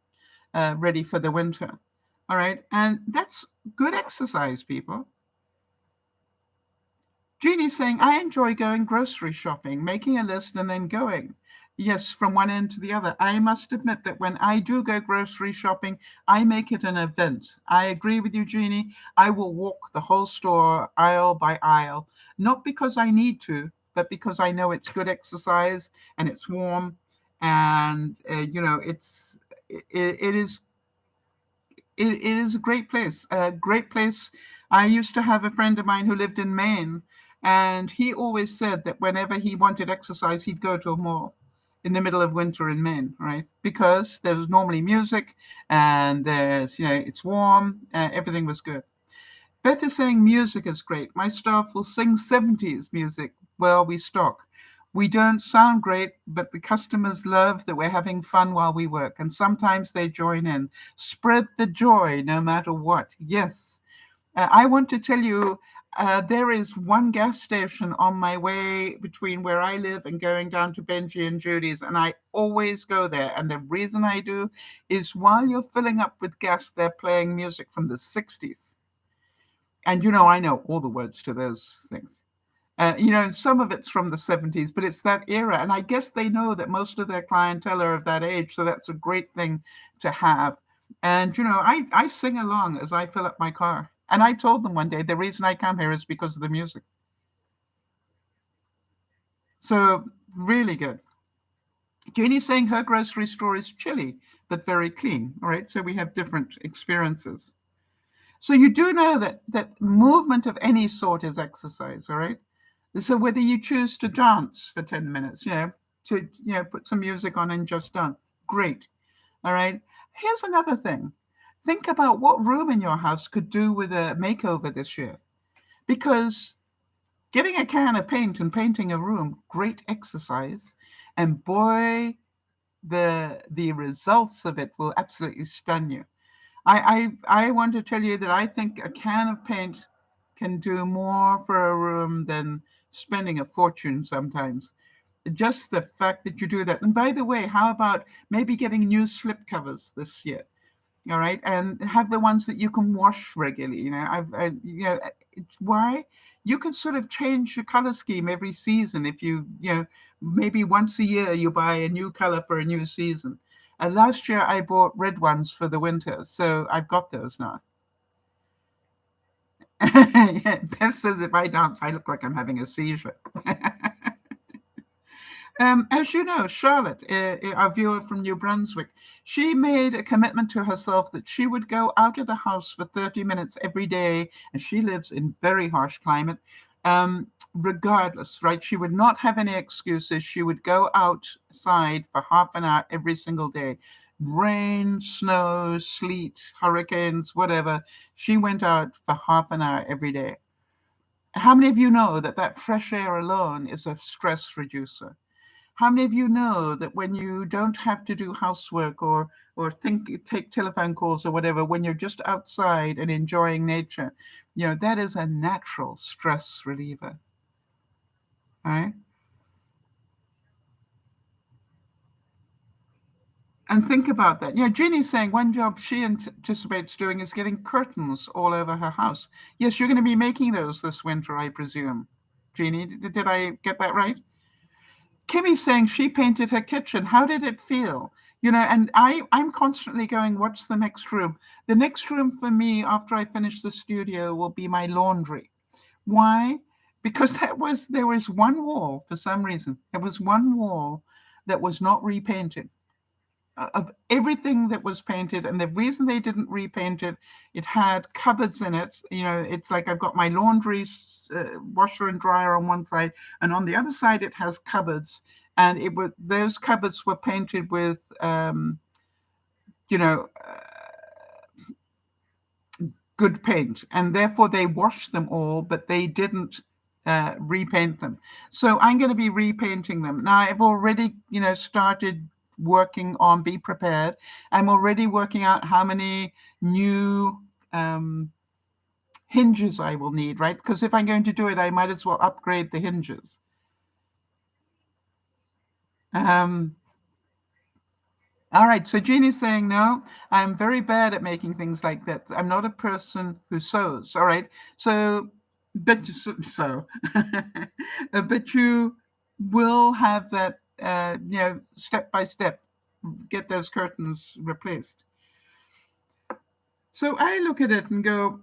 ready for the winter. All right. And that's good exercise, people. Genie's saying, I enjoy going grocery shopping, making a list and then going. Yes, from one end to the other. I must admit that when I do go grocery shopping, I make it an event. I agree with you, Genie. I will walk the whole store aisle by aisle, not because I need to, but because I know it's good exercise and it's warm and, it is it is a great place. A great place. I used to have a friend of mine who lived in Maine, and he always said that whenever he wanted exercise, he'd go to a mall in the middle of winter in Maine, right? Because there was normally music, and it's warm, everything was good. Beth is saying music is great. My staff will sing 70s music while we stock. We don't sound great, but the customers love that we're having fun while we work, and sometimes they join in. Spread the joy no matter what. Yes. I want to tell you, there is one gas station on my way between where I live and going down to Benji and Judy's, and I always go there. And the reason I do is while you're filling up with gas, they're playing music from the 60s. And I know all the words to those things. Some of it's from the 70s, but it's that era. And I guess they know that most of their clientele are of that age. So that's a great thing to have. And, I sing along as I fill up my car. And I told them one day, the reason I come here is because of the music. So really good. Jeannie's saying her grocery store is chilly, but very clean. All right. So we have different experiences. So you do know that movement of any sort is exercise. All right. So whether you choose to dance for 10 minutes, to put some music on and just dance, great. All right. Here's another thing. Think about what room in your house could do with a makeover this year. Because getting a can of paint and painting a room, great exercise. And boy, the results of it will absolutely stun you. I want to tell you that I think a can of paint can do more for a room than spending a fortune sometimes. Just the fact that you do that. And by the way, how about maybe getting new slip covers this year? All right, and have the ones that you can wash regularly. Why? You can sort of change your color scheme every season. If maybe once a year you buy a new color for a new season. Last year I bought red ones for the winter, so I've got those now. Beth says if I dance, I look like I'm having a seizure. As you know, Charlotte, our viewer from New Brunswick, she made a commitment to herself that she would go out of the house for 30 minutes every day, and she lives in very harsh climate. Regardless, right? She would not have any excuses. She would go outside for half an hour every single day. Rain, snow, sleet, hurricanes, whatever. She went out for half an hour every day. How many of you know that fresh air alone is a stress reducer? How many of you know that when you don't have to do housework or take telephone calls or whatever, when you're just outside and enjoying nature, that is a natural stress reliever. All right. And think about that. Jeannie's saying one job she anticipates doing is getting curtains all over her house. Yes, you're going to be making those this winter, I presume. Jeannie, did I get that right? Kimmy's saying she painted her kitchen. How did it feel? And I'm constantly going, what's the next room? The next room for me after I finish the studio will be my laundry. Why? Because there was one wall, for some reason, there was one wall that was not repainted. Of everything that was painted, and the reason they didn't repaint it, it had cupboards in it. It's like I've got my laundry washer and dryer on one side, and on the other side it has cupboards, and those cupboards were painted with, you know, good paint, and therefore they washed them all, but they didn't repaint them. So I'm going to be repainting them. Now I've already, started working on Be Prepared. I'm already working out how many new hinges I will need, right? Because if I'm going to do it, I might as well upgrade the hinges. All right, so Genie's saying, no, I'm very bad at making things like that. I'm not a person who sews. All right, so, but but you will have that, step by step, get those curtains replaced. So I look at it and go,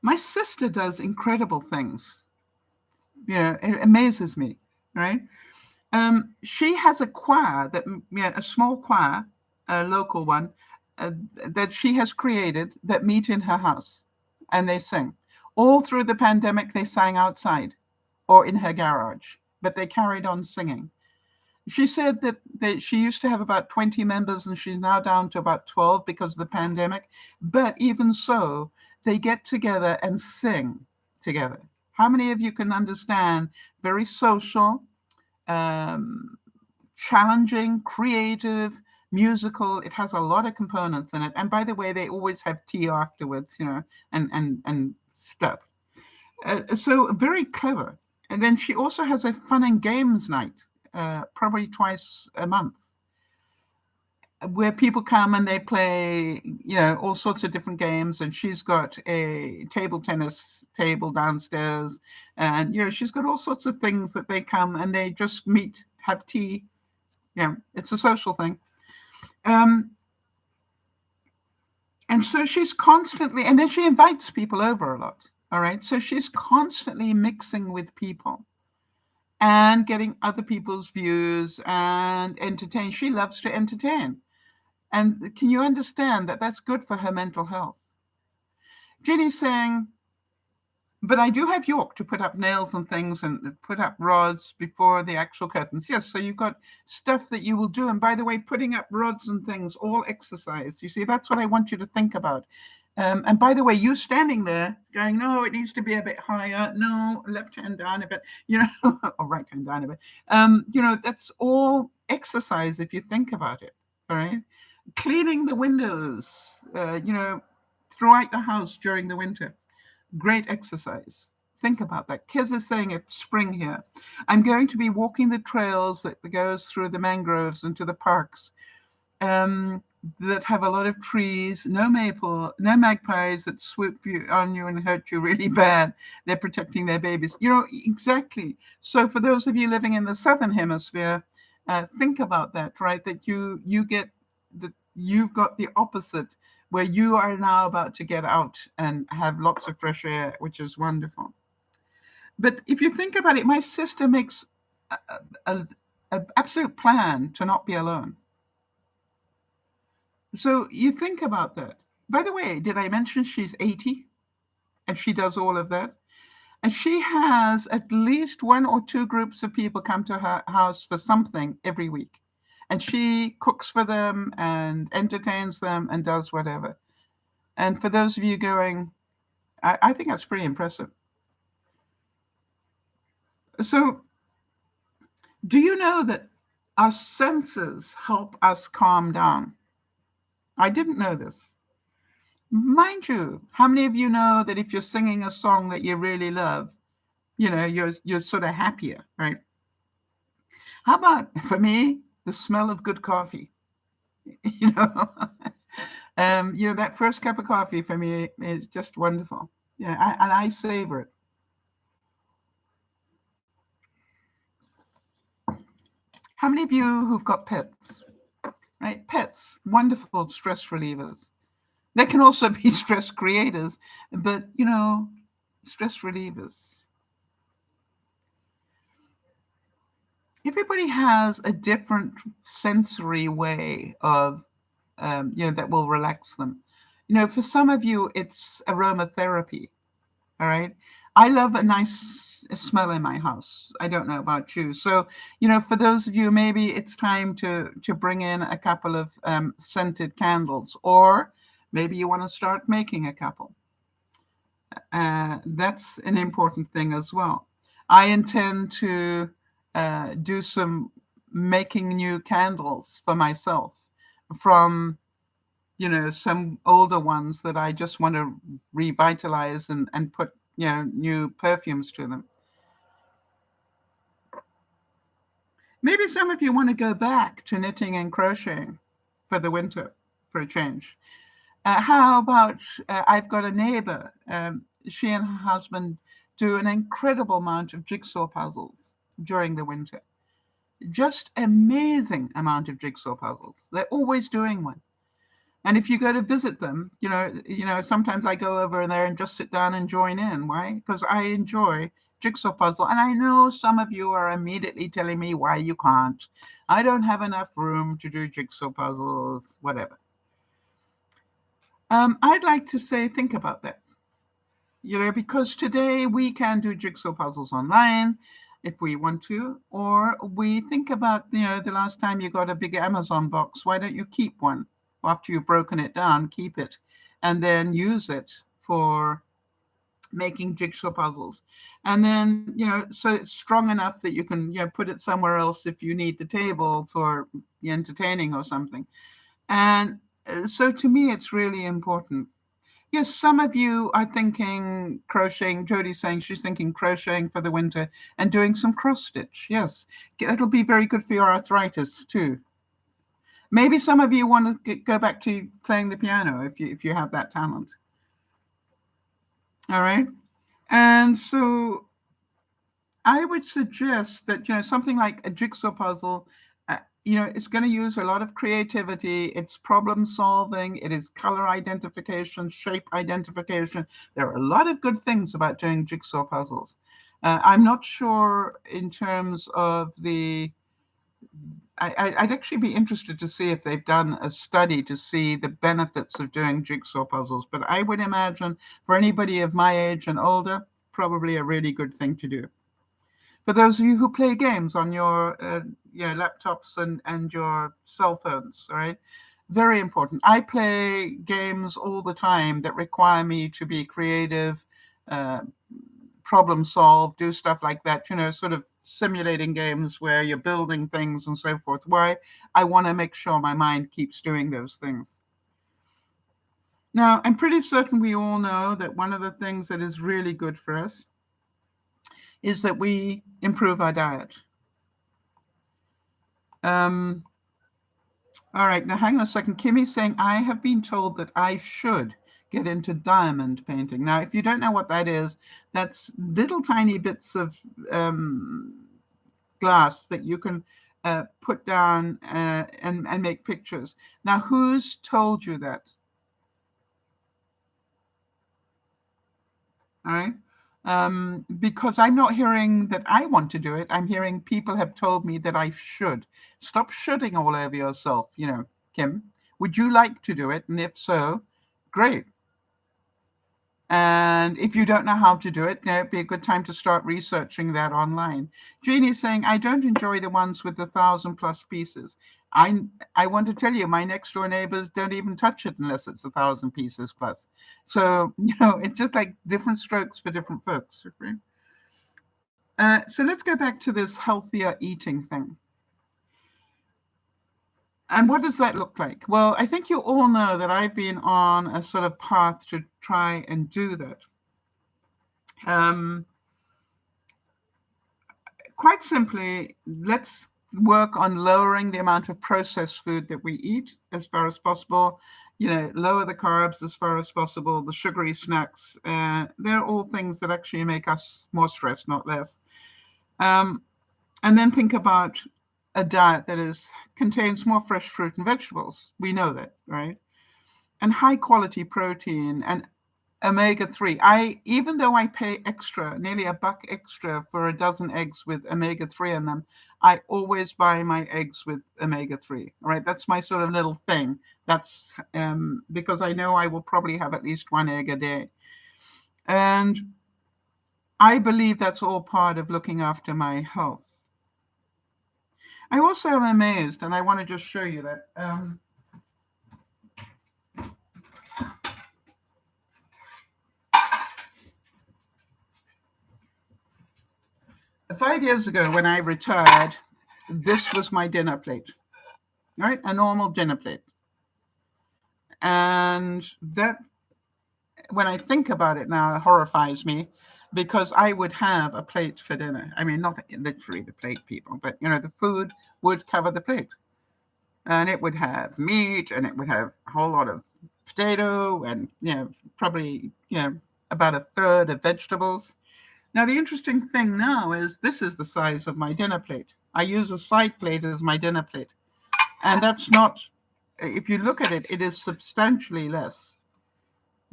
my sister does incredible things. It amazes me, right? She has a choir a small choir, a local one, that she has created that meet in her house, and they sing. All through the pandemic, they sang outside or in her garage, but they carried on singing. She said that she used to have about 20 members, and she's now down to about 12 because of the pandemic. But even so, they get together and sing together. How many of you can understand very social, challenging, creative, musical? It has a lot of components in it. And by the way, they always have tea afterwards, and stuff. So very clever. And then she also has a fun and games night, probably twice a month, where people come and they play, all sorts of different games. And she's got a table tennis table downstairs, and she's got all sorts of things that they come and they just meet, have tea. It's a social thing. And so she's constantly, and then she invites people over a lot. All right, so she's constantly mixing with people and getting other people's views and entertain. She loves to entertain. And can you understand that that's good for her mental health? Genie's saying, but I do have York to put up nails and things and put up rods before the actual curtains. Yes, so you've got stuff that you will do. And by the way, putting up rods and things, all exercise. You see, that's what I want you to think about. And by the way, you standing there going, no, it needs to be a bit higher. No, left hand down a bit, or right hand down a bit. That's all exercise if you think about it. All right. Cleaning the windows, throughout the house during the winter. Great exercise. Think about that. Kiz is saying it's spring here. I'm going to be walking the trails that goes through the mangroves into the parks. That have a lot of trees, no maple, no magpies that swoop on you and hurt you really bad. They're protecting their babies. Exactly. So for those of you living in the southern hemisphere, think about that, right? That you've got the opposite, where you are now about to get out and have lots of fresh air, which is wonderful. But if you think about it, my sister makes an absolute plan to not be alone. So you think about that. By the way, did I mention she's 80 and she does all of that? And she has at least 1 or 2 groups of people come to her house for something every week. And she cooks for them and entertains them and does whatever. And for those of you going, I think that's pretty impressive. So do you know that our senses help us calm down? I didn't know this. Mind you, how many of you know that if you're singing a song that you really love, you're sort of happier, right? How about, for me, the smell of good coffee? That first cup of coffee for me is just wonderful. And I savor it. How many of you who've got pets? Right? Pets, wonderful stress relievers. They can also be stress creators, but, stress relievers. Everybody has a different sensory way of, that will relax them. For some of you, it's aromatherapy. All right. I love a nice smell in my house. I don't know about you. So, for those of you, maybe it's time to bring in a couple of scented candles, or maybe you want to start making a couple. That's an important thing as well. I intend to do some making new candles for myself from some older ones that I just want to revitalize and put new perfumes to them. Maybe some of you want to go back to knitting and crocheting for the winter for a change. How about I've got a neighbor. She and her husband do an incredible amount of jigsaw puzzles during the winter. Just amazing amount of jigsaw puzzles. They're always doing one. And if you go to visit them, sometimes I go over there and just sit down and join in. Why? Because I enjoy jigsaw puzzle. And I know some of you are immediately telling me why you can't. I don't have enough room to do jigsaw puzzles, whatever. I'd like to say, think about that. Because today we can do jigsaw puzzles online if we want to, or we think about, the last time you got a big Amazon box, why don't you keep one? After you've broken it down, keep it, and then use it for making jigsaw puzzles. And then, so it's strong enough that you can put it somewhere else if you need the table for entertaining or something. And so to me, it's really important. Yes, some of you are thinking crocheting. Jodie's saying she's thinking crocheting for the winter and doing some cross stitch. Yes, that'll be very good for your arthritis too. Maybe some of you want to go back to playing the piano if you have that talent. All right. And so I would suggest that, something like a jigsaw puzzle, it's going to use a lot of creativity. It's problem solving. It is color identification, shape identification. There are a lot of good things about doing jigsaw puzzles. I'm not sure in terms of I'd actually be interested to see if they've done a study to see the benefits of doing jigsaw puzzles. But I would imagine for anybody of my age and older, probably a really good thing to do. For those of you who play games on your laptops and your cell phones, all right? Very important. I play games all the time that require me to be creative, problem solve, do stuff like that, sort of simulating games where you're building things and so forth. Why? I want to make sure my mind keeps doing those things. Now, I'm pretty certain we all know that one of the things that is really good for us is that we improve our diet. All right, now hang on a second. Kimmy's saying, I have been told that I should get into diamond painting. Now, if you don't know what that is, that's little tiny bits of glass that you can put down and make pictures. Now, who's told you that? All right. Because I'm not hearing that I want to do it. I'm hearing people have told me that I should. Stop shoulding all over yourself, Kim. Would you like to do it? And if so, great. And if you don't know how to do it, it'd be a good time to start researching that online. Genie is saying, I don't enjoy the ones with the 1,000+ pieces. I want to tell you, my next door neighbors don't even touch it unless it's 1,000 pieces plus. So, it's just like different strokes for different folks. Right? So let's go back to this healthier eating thing. And what does that look like? Well, I think you all know that I've been on a sort of path to try and do that. Quite simply, let's work on lowering the amount of processed food that we eat as far as possible. Lower the carbs as far as possible, the sugary snacks. They're all things that actually make us more stressed, not less. And then think about a diet that contains more fresh fruit and vegetables. We know that, right? And high quality protein and omega-3. Even though I pay extra, nearly $1 extra for a dozen eggs with omega-3 in them, I always buy my eggs with omega-3. All right, that's my sort of little thing. That's because I know I will probably have at least one egg a day. And I believe that's all part of looking after my health. I also am amazed, and I want to just show you that. 5 years ago, when I retired, this was my dinner plate, right? A normal dinner plate. And that, when I think about it now, horrifies me, because I would have a plate for dinner. I mean, not literally the plate, people, but the food would cover the plate. And it would have meat, and it would have a whole lot of potato, and probably about a third of vegetables. Now, the interesting thing now is this is the size of my dinner plate. I use a side plate as my dinner plate. And that's not, if you look at it, it is substantially less.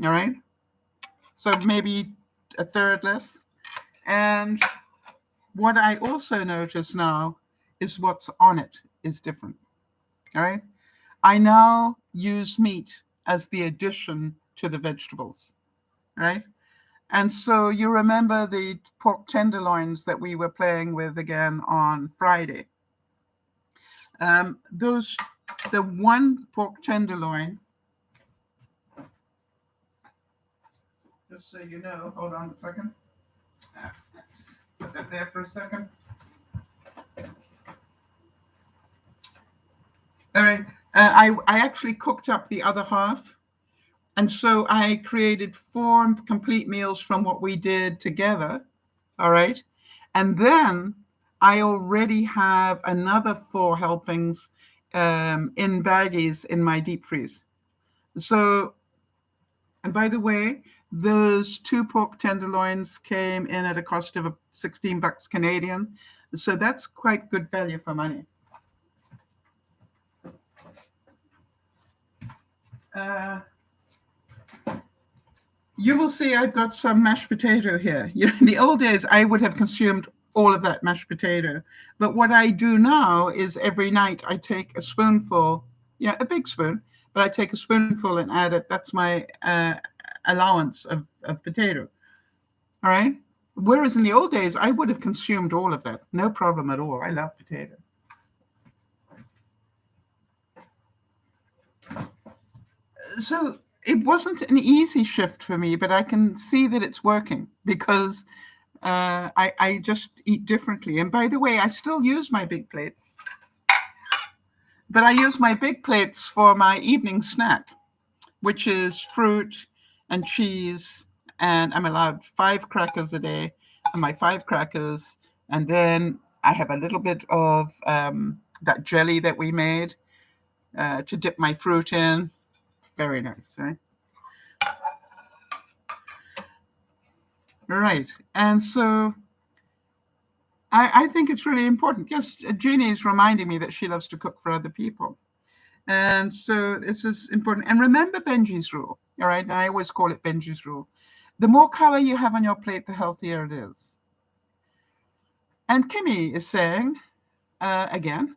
All right? So maybe a third less. And what I also notice now is what's on it is different. All right? I now use meat as the addition to the vegetables. Right? And so you remember the pork tenderloins that we were playing with again on Friday. The one pork tenderloin, just so you know, hold on a second. Let's put that there for a second. All right. I actually cooked up the other half. And so I created 4 complete meals from what we did together. All right. And then I already have another 4 helpings in baggies in my deep freeze. So, and by the way, those 2 pork tenderloins came in at a cost of $16 Canadian. So that's quite good value for money. You will see I've got some mashed potato here. In the old days, I would have consumed all of that mashed potato. But what I do now is every night I take a spoonful, a big spoon, but I take a spoonful and add it. That's my allowance of potato. All right? Whereas in the old days, I would have consumed all of that. No problem at all. I love potato. So it wasn't an easy shift for me, but I can see that it's working, because I just eat differently. And by the way, I still use my big plates, but I use my big plates for my evening snack, which is fruit and cheese. And I'm allowed 5 crackers a day, and my 5 crackers. And then I have a little bit of that jelly that we made to dip my fruit in. Very nice, right? Right. And so I think it's really important. Yes, Genie is reminding me that she loves to cook for other people. And so this is important. And remember Benji's rule, all right? And I always call it Benji's rule. The more color you have on your plate, the healthier it is. And Kimmy is saying, again,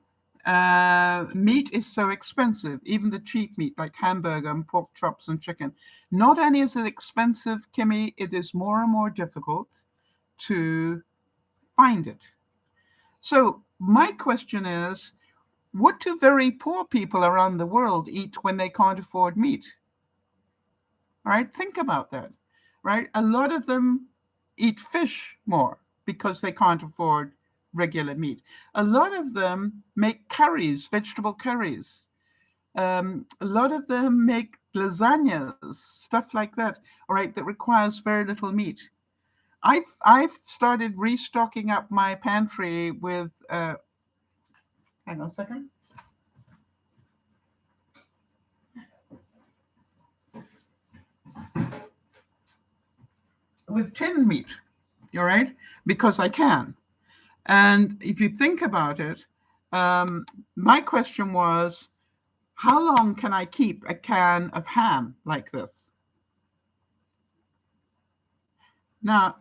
meat is so expensive, even the cheap meat like hamburger and pork chops and chicken. Not only is it expensive, Kimmy, it is more and more difficult to find it. So my question is, what do very poor people around the world eat when they can't afford meat? All right, think about that, right? A lot of them eat fish more because they can't afford regular meat. A lot of them make curries, vegetable curries. A lot of them make lasagnas, stuff like that, all right, that requires very little meat. I've started restocking up my pantry with, hang on a second. With tinned meat, all right, because I can. And if you think about it, my question was, how long can I keep a can of ham like this? Now,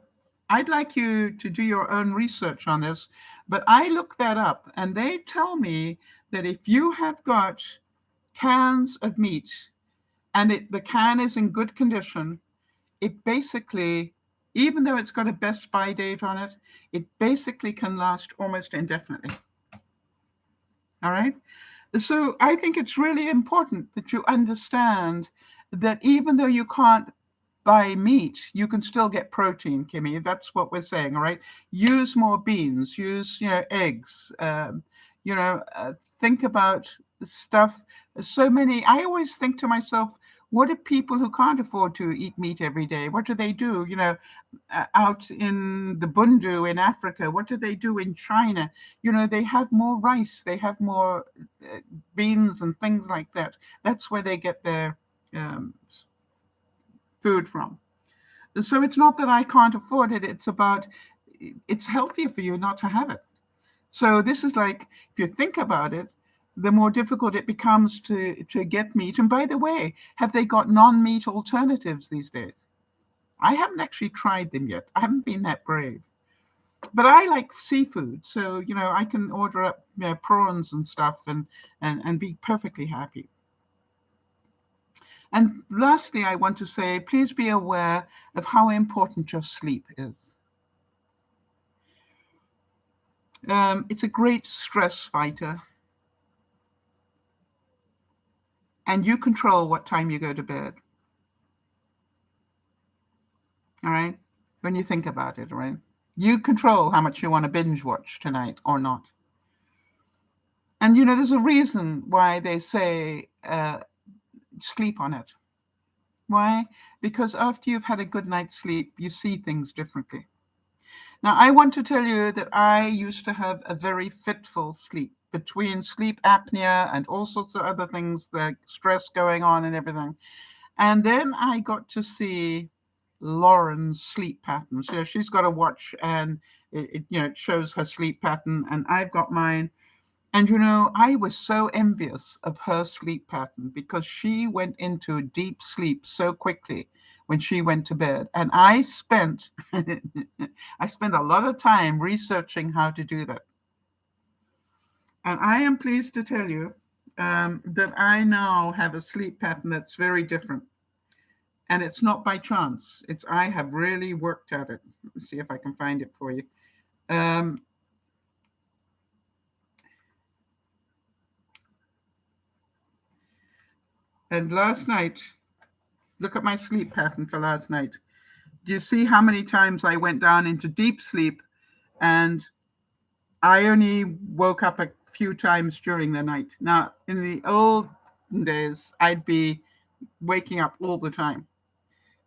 I'd like you to do your own research on this, but I looked that up, and they tell me that if you have got cans of meat and the can is in good condition, it basically even though it's got a best by date on it, it basically can last almost indefinitely. All right. So I think it's really important that you understand that even though you can't buy meat, you can still get protein, Kimmy. That's what we're saying, all right? Use more beans, use, eggs, think about the stuff. So many, I always think to myself, what do people who can't afford to eat meat every day, what do they do? Out in the Bundu in Africa, what do they do in China? They have more rice, they have more beans and things like that. That's where they get their food from. So it's not that I can't afford it. It's about, it's healthier for you not to have it. So this is like, if you think about it, the more difficult it becomes to get meat. And by the way, have they got non-meat alternatives these days? I haven't actually tried them yet. I haven't been that brave. But I like seafood. So, I can order up prawns and stuff and be perfectly happy. And lastly, I want to say, please be aware of how important your sleep is. It's a great stress fighter. And you control what time you go to bed. All right? When you think about it, right? You control how much you want to binge watch tonight or not. And, there's a reason why they say sleep on it. Why? Because after you've had a good night's sleep, you see things differently. Now, I want to tell you that I used to have a very fitful sleep between sleep apnea and all sorts of other things, the stress going on and everything. And then I got to see Lauren's sleep pattern. So she's got a watch and it shows her sleep pattern, and I've got mine. And I was so envious of her sleep pattern because she went into deep sleep so quickly when she went to bed. And I spent a lot of time researching how to do that. And I am pleased to tell you that I now have a sleep pattern that's very different. And it's not by chance. I have really worked at it. Let me see if I can find it for you. And last night, look at my sleep pattern for last night. Do you see how many times I went down into deep sleep, and I only woke up a few times during the night? Now, in the old days, I'd be waking up all the time.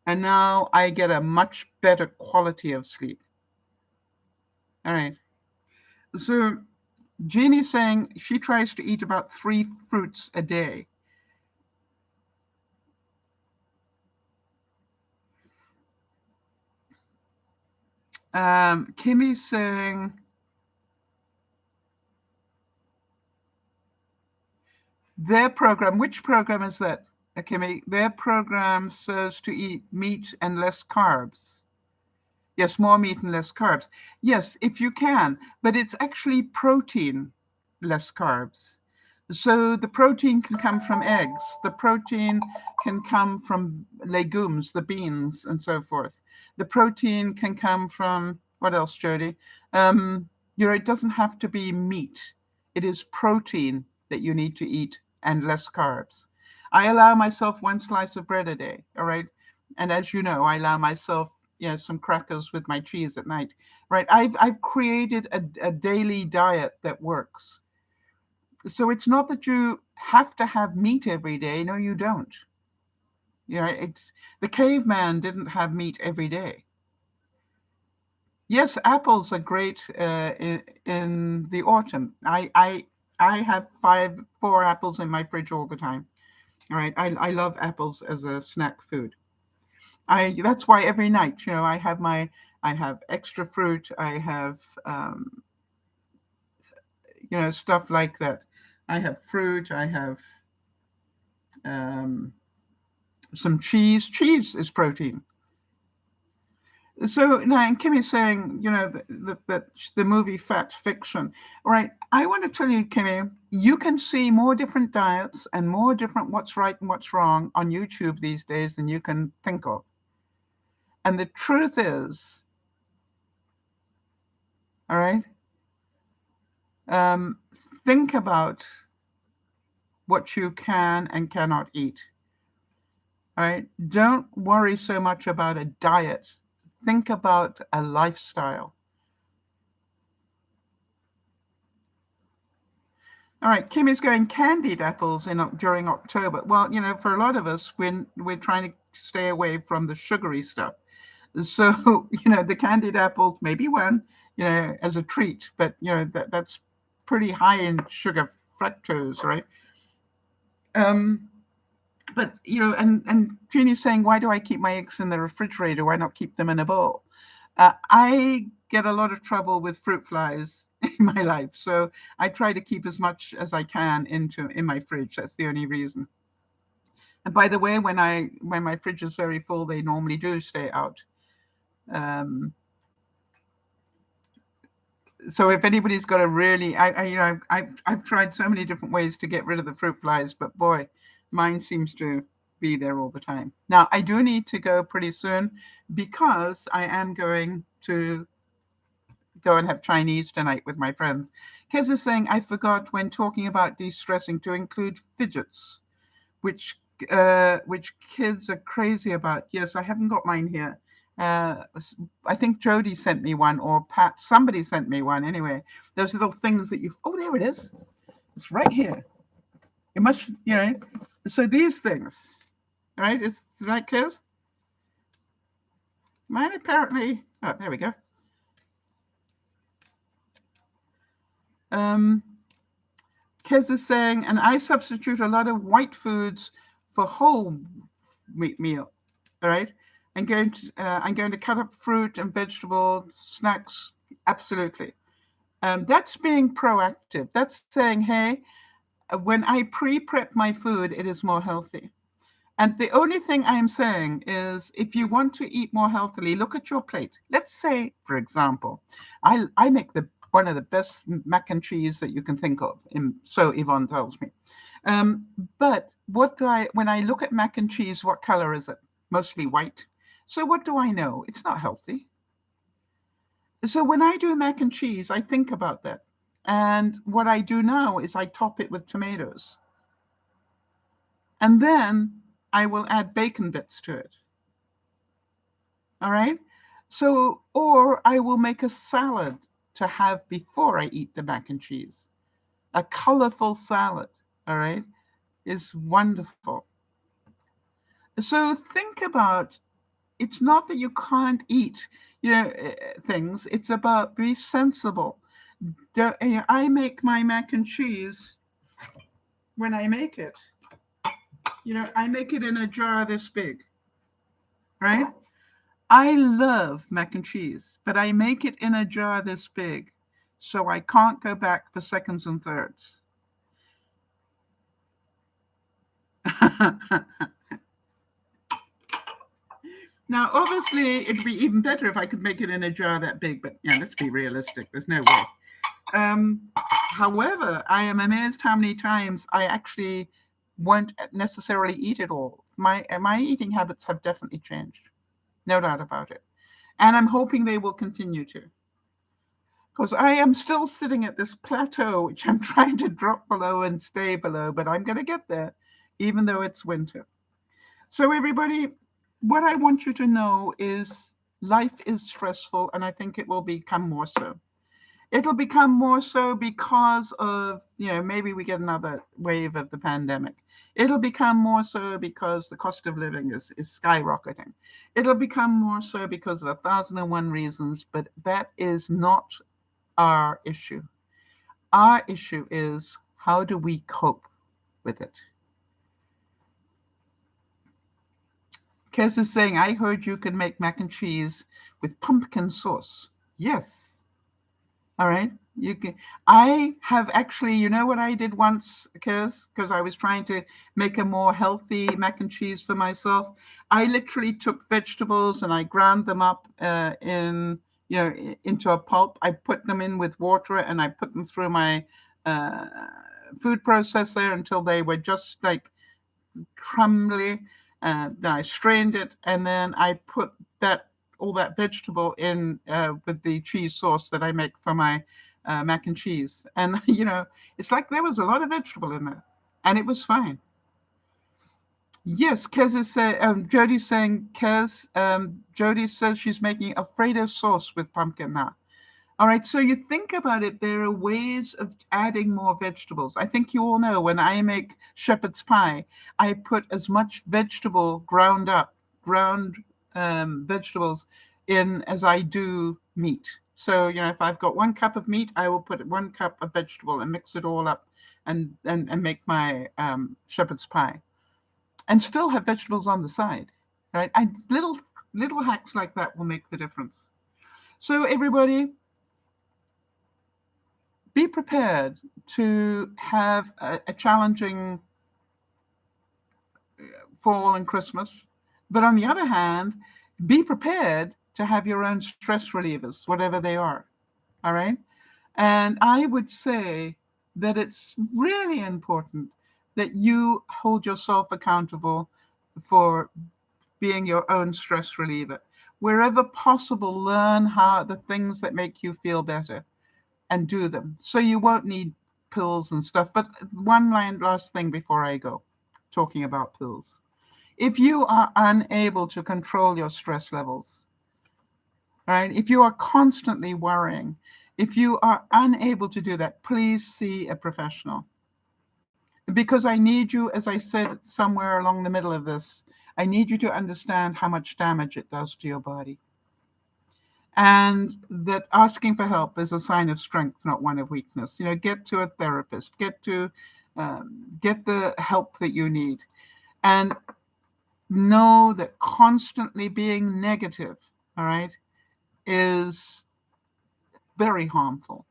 And now I get a much better quality of sleep. All right. So Genie's saying she tries to eat about 3 fruits a day. Kimmy's saying their program, which program is that, Kimmy? Their program says to eat meat and less carbs. Yes, more meat and less carbs. Yes, if you can, but it's actually protein, less carbs. So the protein can come from eggs. The protein can come from legumes, the beans, and so forth. The protein can come from, what else, Jody? It doesn't have to be meat. It is protein that you need to eat and less carbs. I allow myself 1 slice of bread a day, all right? And as you know, I allow myself some crackers with my cheese at night, right? I've created a daily diet that works. So it's not that you have to have meat every day. No, you don't. The caveman didn't have meat every day. Yes, apples are great in the autumn. I have 4 apples in my fridge all the time. All right, I love apples as a snack food. That's why every night, I have extra fruit. I have stuff like that. I have fruit. I have some cheese. Cheese is protein. So now, and Kimmy's saying, that the movie Fat Fiction. All right, I want to tell you, Kimmy, you can see more different diets and more different what's right and what's wrong on YouTube these days than you can think of. And the truth is, all right, think about what you can and cannot eat. All right. Don't worry so much about a diet. Think about a lifestyle. All right. Kimmy's going candied apples during October. Well, for a lot of us, we're trying to stay away from the sugary stuff. So, the candied apples, maybe one, as a treat, but that's pretty high in sugar, fructose, right? But and Jeannie's saying, why do I keep my eggs in the refrigerator? Why not keep them in a bowl? I get a lot of trouble with fruit flies in my life, so I try to keep as much as I can in my fridge. That's the only reason. And by the way, when my fridge is very full, they normally do stay out. So if anybody's got a really, I've tried so many different ways to get rid of the fruit flies, but boy, mine seems to be there all the time. Now, I do need to go pretty soon because I am going to go and have Chinese tonight with my friends. Kez is saying, I forgot when talking about de-stressing to include fidgets, which kids are crazy about. Yes, I haven't got mine here. I think Jody sent me one, or Pat, somebody sent me one. Anyway, those little things that oh, there it is. It's right here. It must, so these things, right? Is that Kez? Mine apparently, oh, there we go. Kez is saying, and I substitute a lot of white foods for whole wheat meal, all right? I'm going to cut up fruit and vegetable snacks. Absolutely. That's being proactive. That's saying, hey, when I pre-prep my food, it is more healthy. And the only thing I'm saying is, if you want to eat more healthily, look at your plate. Let's say, for example, I make one of the best mac and cheese that you can think of. So Yvonne tells me. But when I look at mac and cheese, what color is it? Mostly white. So what do I know? It's not healthy. So when I do mac and cheese, I think about that. And what I do now is I top it with tomatoes. And then I will add bacon bits to it. All right? So, or I will make a salad to have before I eat the mac and cheese. A colorful salad, all right, is wonderful. So think about, it's not that you can't eat, things. It's about be sensible. I make my mac and cheese when I make it. I make it in a jar this big, right? I love mac and cheese, but I make it in a jar this big, so I can't go back for seconds and thirds. Now, obviously, it'd be even better if I could make it in a jar that big, but let's be realistic. There's no way. However, I am amazed how many times I actually won't necessarily eat it all. My eating habits have definitely changed. No doubt about it. And I'm hoping they will continue to. Because I am still sitting at this plateau, which I'm trying to drop below and stay below, but I'm going to get there, even though it's winter. So everybody, what I want you to know is life is stressful, and I think it will become more so. It'll become more so because of, maybe we get another wave of the pandemic. It'll become more so because the cost of living is skyrocketing. It'll become more so because of 1,001 reasons, but that is not our issue. Our issue is, how do we cope with it? Kez is saying, I heard you can make mac and cheese with pumpkin sauce. Yes. All right. You can. I have actually, what I did once, Kez, because I was trying to make a more healthy mac and cheese for myself. I literally took vegetables and I ground them up into a pulp. I put them in with water and I put them through my food processor until they were just like crumbly. Then I strained it, and then I put that all that vegetable in with the cheese sauce that I make for my mac and cheese. And, it's like there was a lot of vegetable in there, and it was fine. Yes, Kez is saying, Jody's saying, Kez, Jody says she's making Alfredo sauce with pumpkin now. All right, so you think about it, there are ways of adding more vegetables. I think you all know when I make shepherd's pie, I put as much ground vegetables in as I do meat. So, if I've got 1 cup of meat, I will put 1 cup of vegetable and mix it all up and make my shepherd's pie. And still have vegetables on the side, right? Little hacks like that will make the difference. So everybody, be prepared to have a challenging fall and Christmas. But on the other hand, be prepared to have your own stress relievers, whatever they are. All right? And I would say that it's really important that you hold yourself accountable for being your own stress reliever. Wherever possible, learn how the things that make you feel better and do them. So you won't need pills and stuff. But one last thing before I go, talking about pills. If you are unable to control your stress levels, right? If you are constantly worrying, if you are unable to do that, please see a professional. Because I need you, as I said somewhere along the middle of this, I need you to understand how much damage it does to your body. And that asking for help is a sign of strength, not one of weakness. Get to a therapist, get the help that you need. And know that constantly being negative, all right, is very harmful.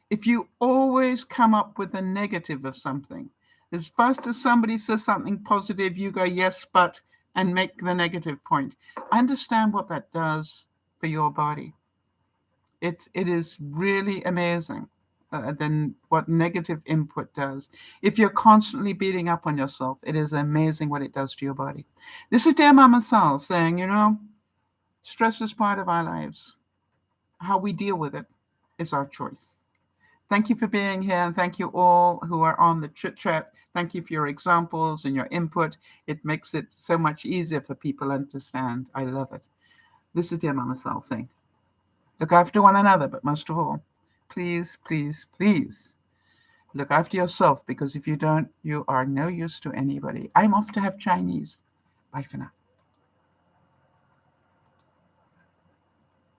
If you always come up with a negative of something, as fast as somebody says something positive, you go, yes, but, and make the negative point. Understand what that does for your body. It is really amazing than what negative input does. If you're constantly beating up on yourself, it is amazing what it does to your body. This is DearMamaSal saying, stress is part of our lives. How we deal with it is our choice. Thank you for being here, and thank you all who are on the chit chat. Thank you for your examples and your input. It makes it so much easier for people to understand. I love it. This is DearMamaSal saying, look after one another, but most of all, please, please, please look after yourself, because if you don't, you are no use to anybody. I'm off to have Chinese. Bye for now.